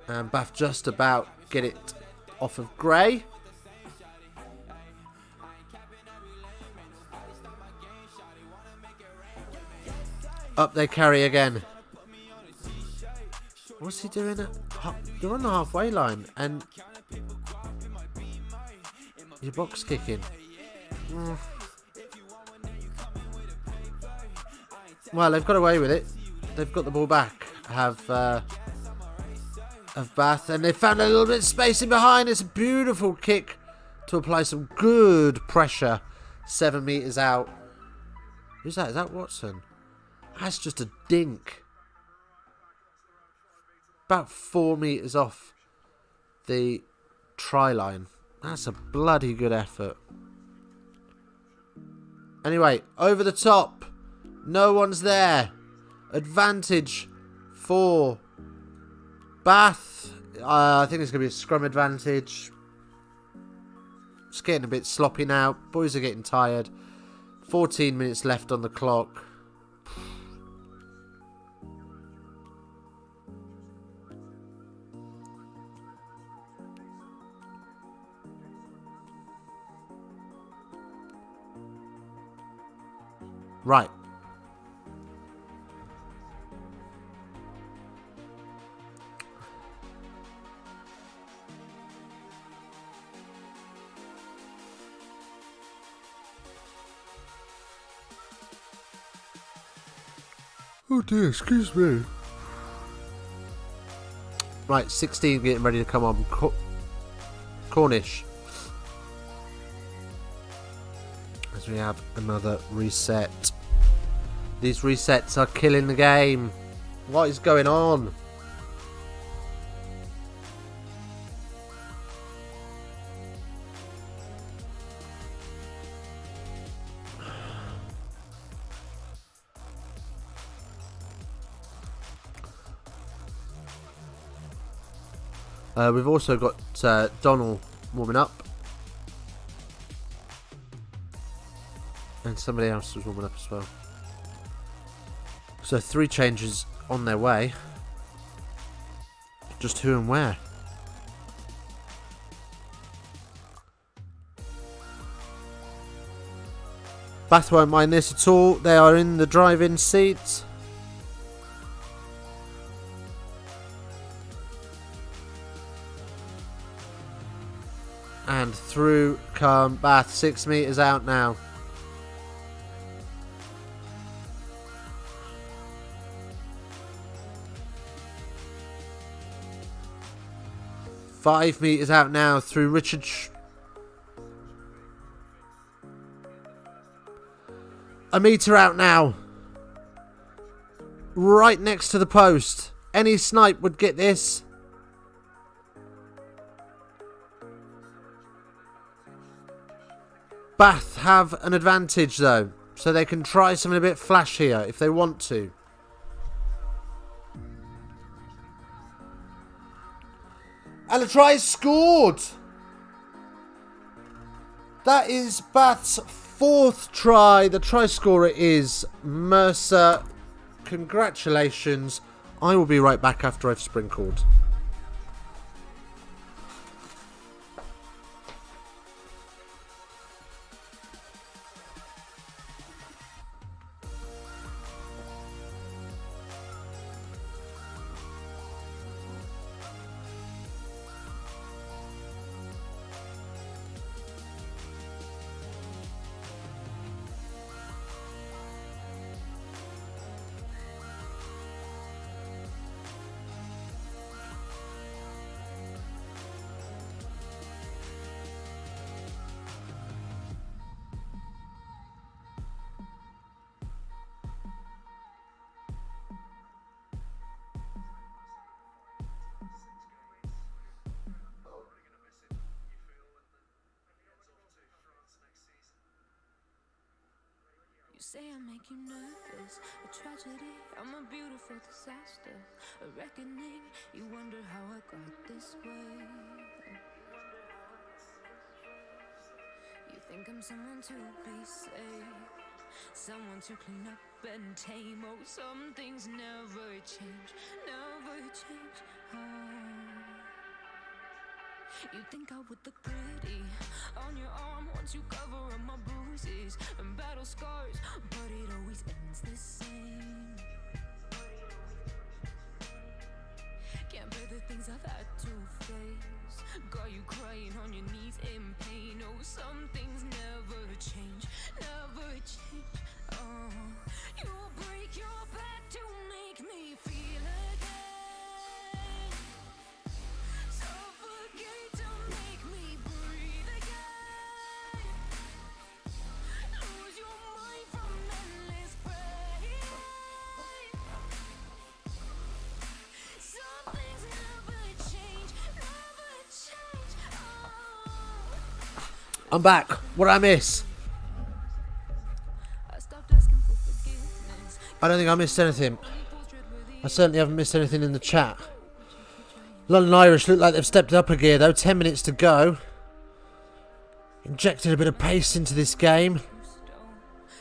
And Bath just about get it off of Gray. Up they carry again. What's he doing? You're on the halfway line and you're box kicking. Well, they've got away with it. They've got the ball back. Of Bath, and they found a little bit of space in behind. It's a beautiful kick to apply some good pressure. 7 metres out. Who's that? Is that Watson? That's just a dink. About 4 metres off the try line. That's a bloody good effort. Anyway, over the top. No one's there. Advantage for Bath. I think it's going to be a scrum advantage. It's getting a bit sloppy now. Boys are getting tired. 14 minutes left on the clock. Right. Oh dear, excuse me. Right, 16 getting ready to come on. Cornish. As we have another reset. These resets are killing the game. What is going on? We've also got Donald warming up. And somebody else was warming up as well. So 3 changes on their way. Just who and where? Bath won't mind this at all. They are in the drive-in seats. And through come Bath. 6 metres out now. Five metres out now through Richard. A metre out now. Right next to the post. Any snipe would get this. Bath have an advantage though. So they can try something a bit flashier if they want to. And a try is scored. That is Bath's 4th try. The try scorer is Mercer. Congratulations. I will be right back after I've sprinkled. Say I make you nervous, a tragedy, I'm a beautiful disaster, a reckoning, you wonder how I got this way. You think I'm someone to be saved, someone to clean up and tame. Oh, some things never change, never change. Oh. You think I would look pretty on your arm once you cover up my bruises and battle scars, but it always ends the same. Can't bear the things I've had to face, got you crying on your knees in pain. Oh, some things never change, never change. Oh, you break your back to make me feel again, suffocate to make me breathe again, lose your mind from endless pain. Some things never change, never change. Oh. I'm back. What did I miss? I stopped asking for forgiveness. I don't think I missed anything. I certainly haven't missed anything in the chat. London Irish look like they've stepped up a gear though. 10 minutes to go. Injected a bit of pace into this game.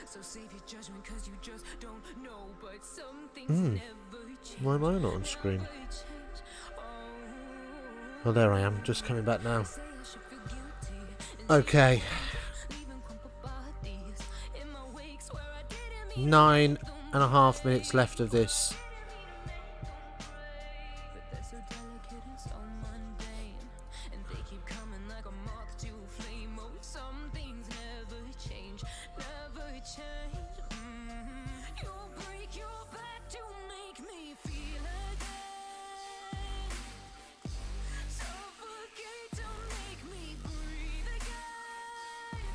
So save your judgment 'cause you just don't know, but some things never change. Why am I not on screen? Never change. Oh. Oh, there I am. Just coming back now. Say I should feel guilty. Okay. Leaving crumpled bodies in my wake. Swear I didn't 9.5 minutes left of this. But they're so delicate and so mundane, and they keep coming like a moth to a flame. Oh, some things never change, never change. You'll break your back to make me feel again. Suffocate to make me breathe again.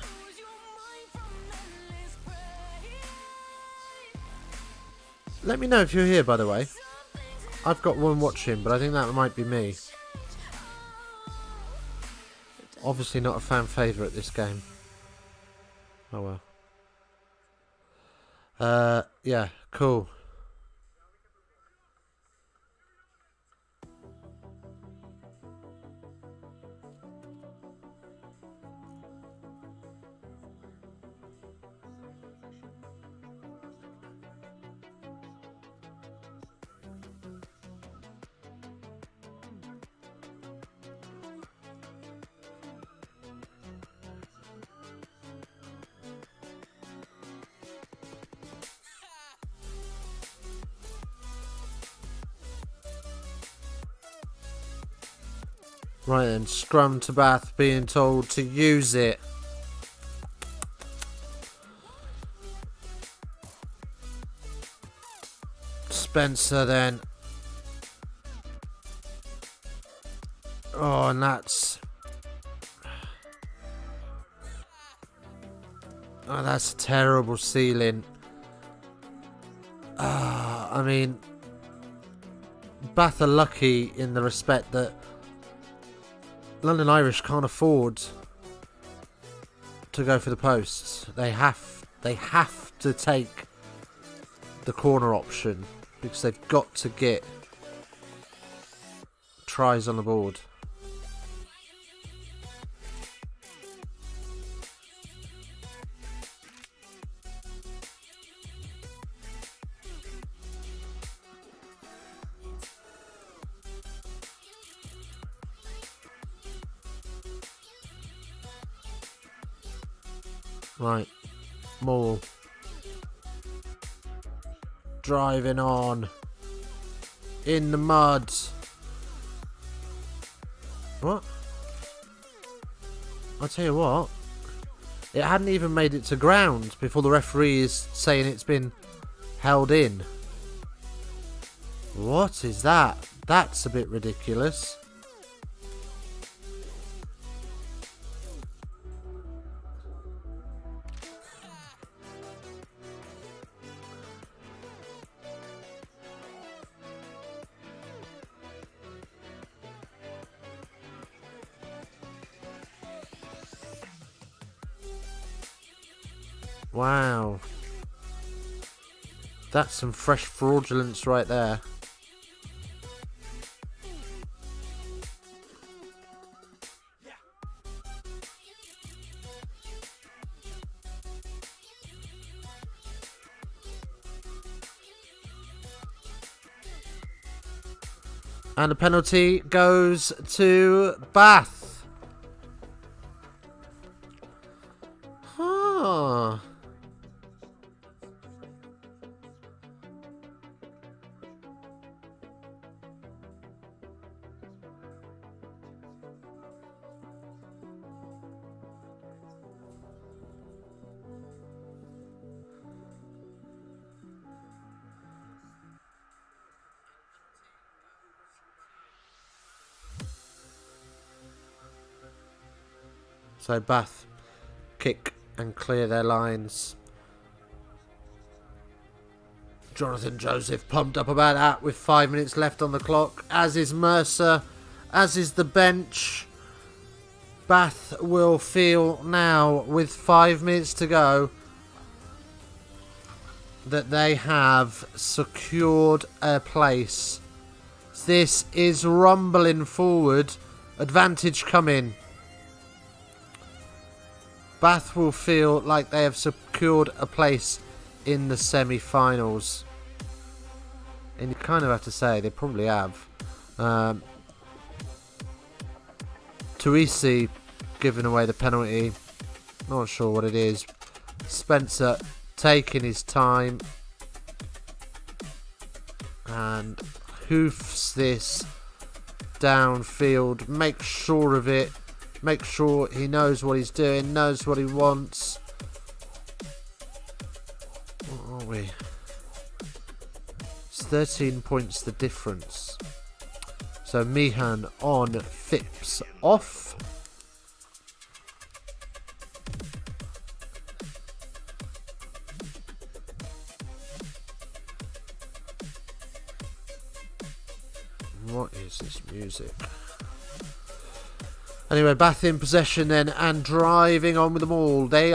Lose your mind from endless pain. Let me know if you're here, by the way. I've got one watching, but I think that might be me. Obviously not a fan favourite, this game. Oh well. Yeah, cool. Right then, scrum to Bath being told to use it. Spencer then. Oh, and that's... Oh, that's a terrible ceiling. I mean... Bath are lucky in the respect that London Irish can't afford to go for the posts. They have to take the corner option because they've got to get tries on the board. Right, Maul. Driving on. In the mud. What? I'll tell you what. It hadn't even made it to ground before the referee is saying it's been held in. What is that? That's a bit ridiculous. Wow. That's some fresh fraudulence right there. And the penalty goes to Bath. Huh. So Bath kick and clear their lines. Jonathan Joseph pumped up about that with 5 minutes left on the clock, as is Mercer, as is the bench. Bath will feel now, with 5 minutes to go, that they have secured a place. This is rumbling forward. Advantage coming. Bath will feel like they have secured a place in the semi-finals. And you kind of have to say they probably have. Tuisi giving away the penalty. Not sure what it is. Spencer taking his time and hoofs this downfield. Make sure of it. Make sure he knows what he's doing, knows what he wants. What are we? It's 13 points the difference. So Meehan on, Phipps off. What is this music? Anyway, Bath in possession then and driving on with them all. They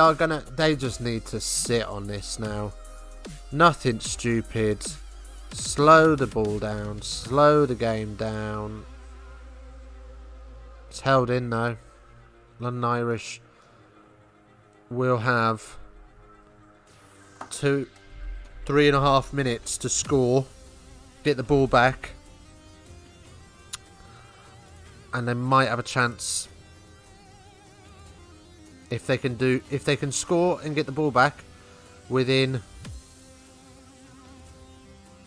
just need to sit on this now. Nothing stupid. Slow the ball down. Slow the game down. It's held in though. London Irish will have 3.5 minutes to score. Get the ball back. And they might have a chance if they can score and get the ball back within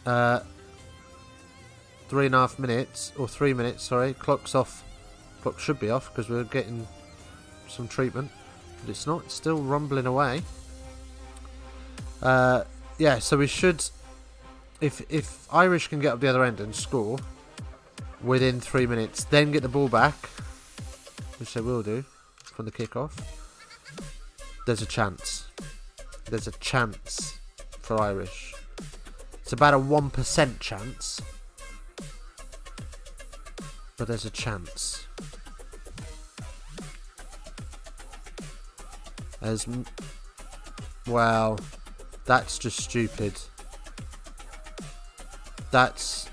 3.5 minutes or 3 minutes. Sorry, clock's off. Clock should be off because we're getting some treatment, but it's not. It's still rumbling away. Yeah, so we should. If Irish can get up the other end and score within 3 minutes, then get the ball back, which they will do from the kickoff, there's a chance. There's a chance for Irish. It's about a 1% chance, but there's a chance. Well, that's just stupid. That's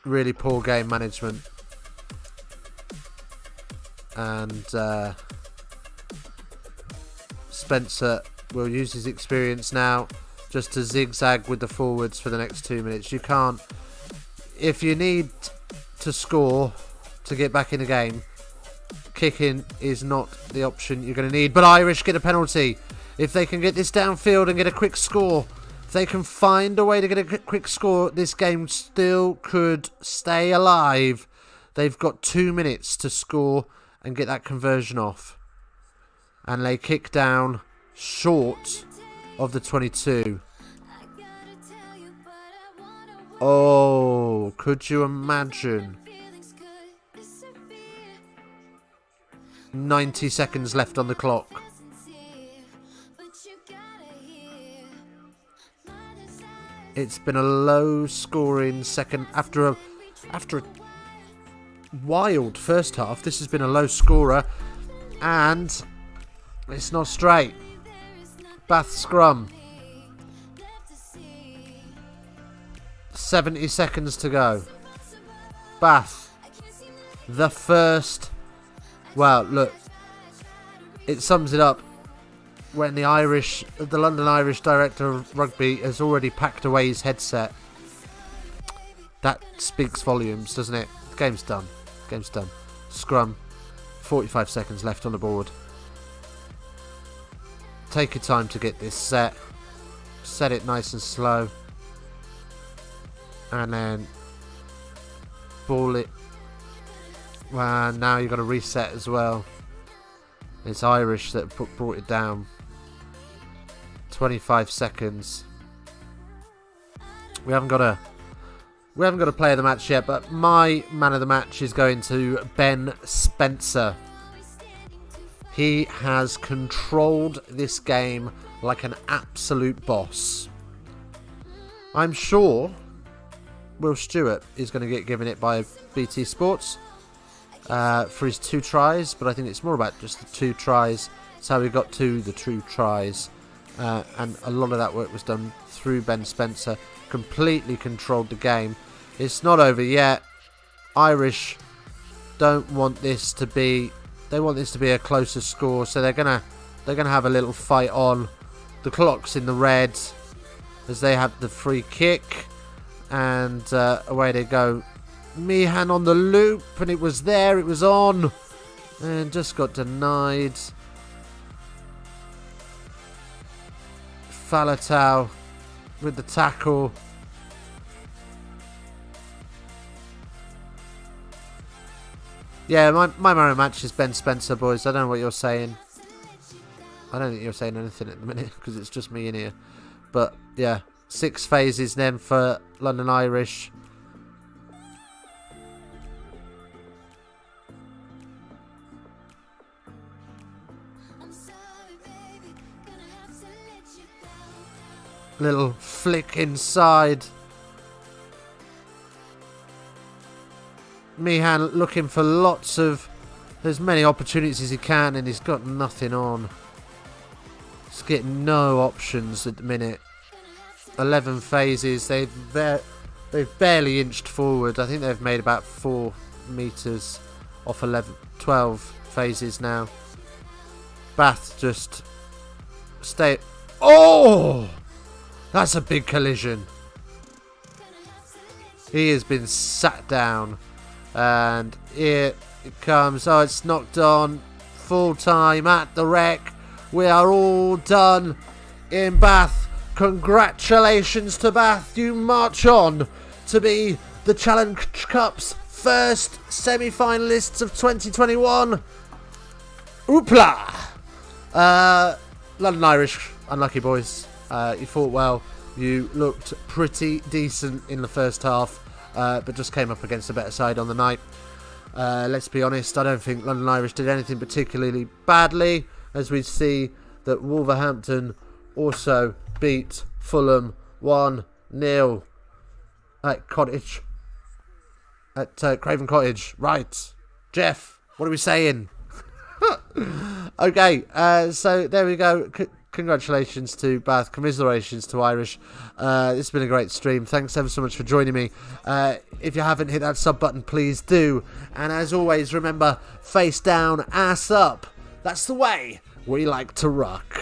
really poor game management. And Spencer will use his experience now just to zigzag with the forwards for the next 2 minutes. You can't, if you need to score to get back in the game, kicking is not the option you're going to need. But Irish get a penalty. If they can get this downfield and get a quick score, if they can find a way to get a quick score, this game still could stay alive. They've got 2 minutes to score and get that conversion off. And they kick down short of the 22. Oh, could you imagine? 90 seconds left on the clock. It's been a low scoring second after a wild first half. This has been a low scorer and it's not straight. Bath scrum. 70 seconds to go. Bath. The first. Well, look. It sums it up when the London Irish director of rugby has already packed away his headset. That speaks volumes, doesn't it? The game's done. Game's done. Scrum. 45 seconds left on the board. Take your time to get this set. Set it nice and slow. And then ball it. Well, now you've got to reset as well. It's Irish that brought it down. 25 seconds. We haven't got a player of the match yet, but my man of the match is going to Ben Spencer. He has controlled this game like an absolute boss. I'm sure Will Stewart is going to get given it by BT Sports for his 2 tries, but I think it's more about just the 2 tries. It's how we got to the 2 tries. And a lot of that work was done through Ben Spencer. Completely controlled the game. It's not over yet. Irish don't want this to be. They want this to be a closer score, so they're gonna have a little fight on. The clock's in the red as they have the free kick, and away they go. Meehan on the loop, and it was there. It was on, and just got denied. Faletau with the tackle. Yeah, my man of the match is Ben Spencer, boys. I don't know what you're saying. I don't think you're saying anything at the minute because it's just me in here. But yeah, 6 phases then for London Irish. Little flick inside. Meehan looking for lots of, as many opportunities as he can, and he's got nothing on. He's getting no options at the minute. 11 phases. They've barely inched forward. I think they've made about 4 meters off 12 phases now. Bath just stay. Oh! That's a big collision. He has been sat down. And here it comes. Oh, it's knocked on. Full time at the wreck. We are all done in Bath. Congratulations to Bath. You march on to be the Challenge Cup's first semi-finalists of 2021. Oopla! London Irish, unlucky boys. You fought well. You looked pretty decent in the first half, but just came up against a better side on the night. Let's be honest, I don't think London Irish did anything particularly badly, as we see that Wolverhampton also beat Fulham 1-0 at Cottage. At Craven Cottage. Right. Jeff, what are we saying? Okay, so there we go. Congratulations to Bath, commiserations to Irish. It's been a great stream. Thanks ever so much for joining me. If you haven't hit that sub button, please do. And as always, remember, face down, ass up. That's the way we like to rock.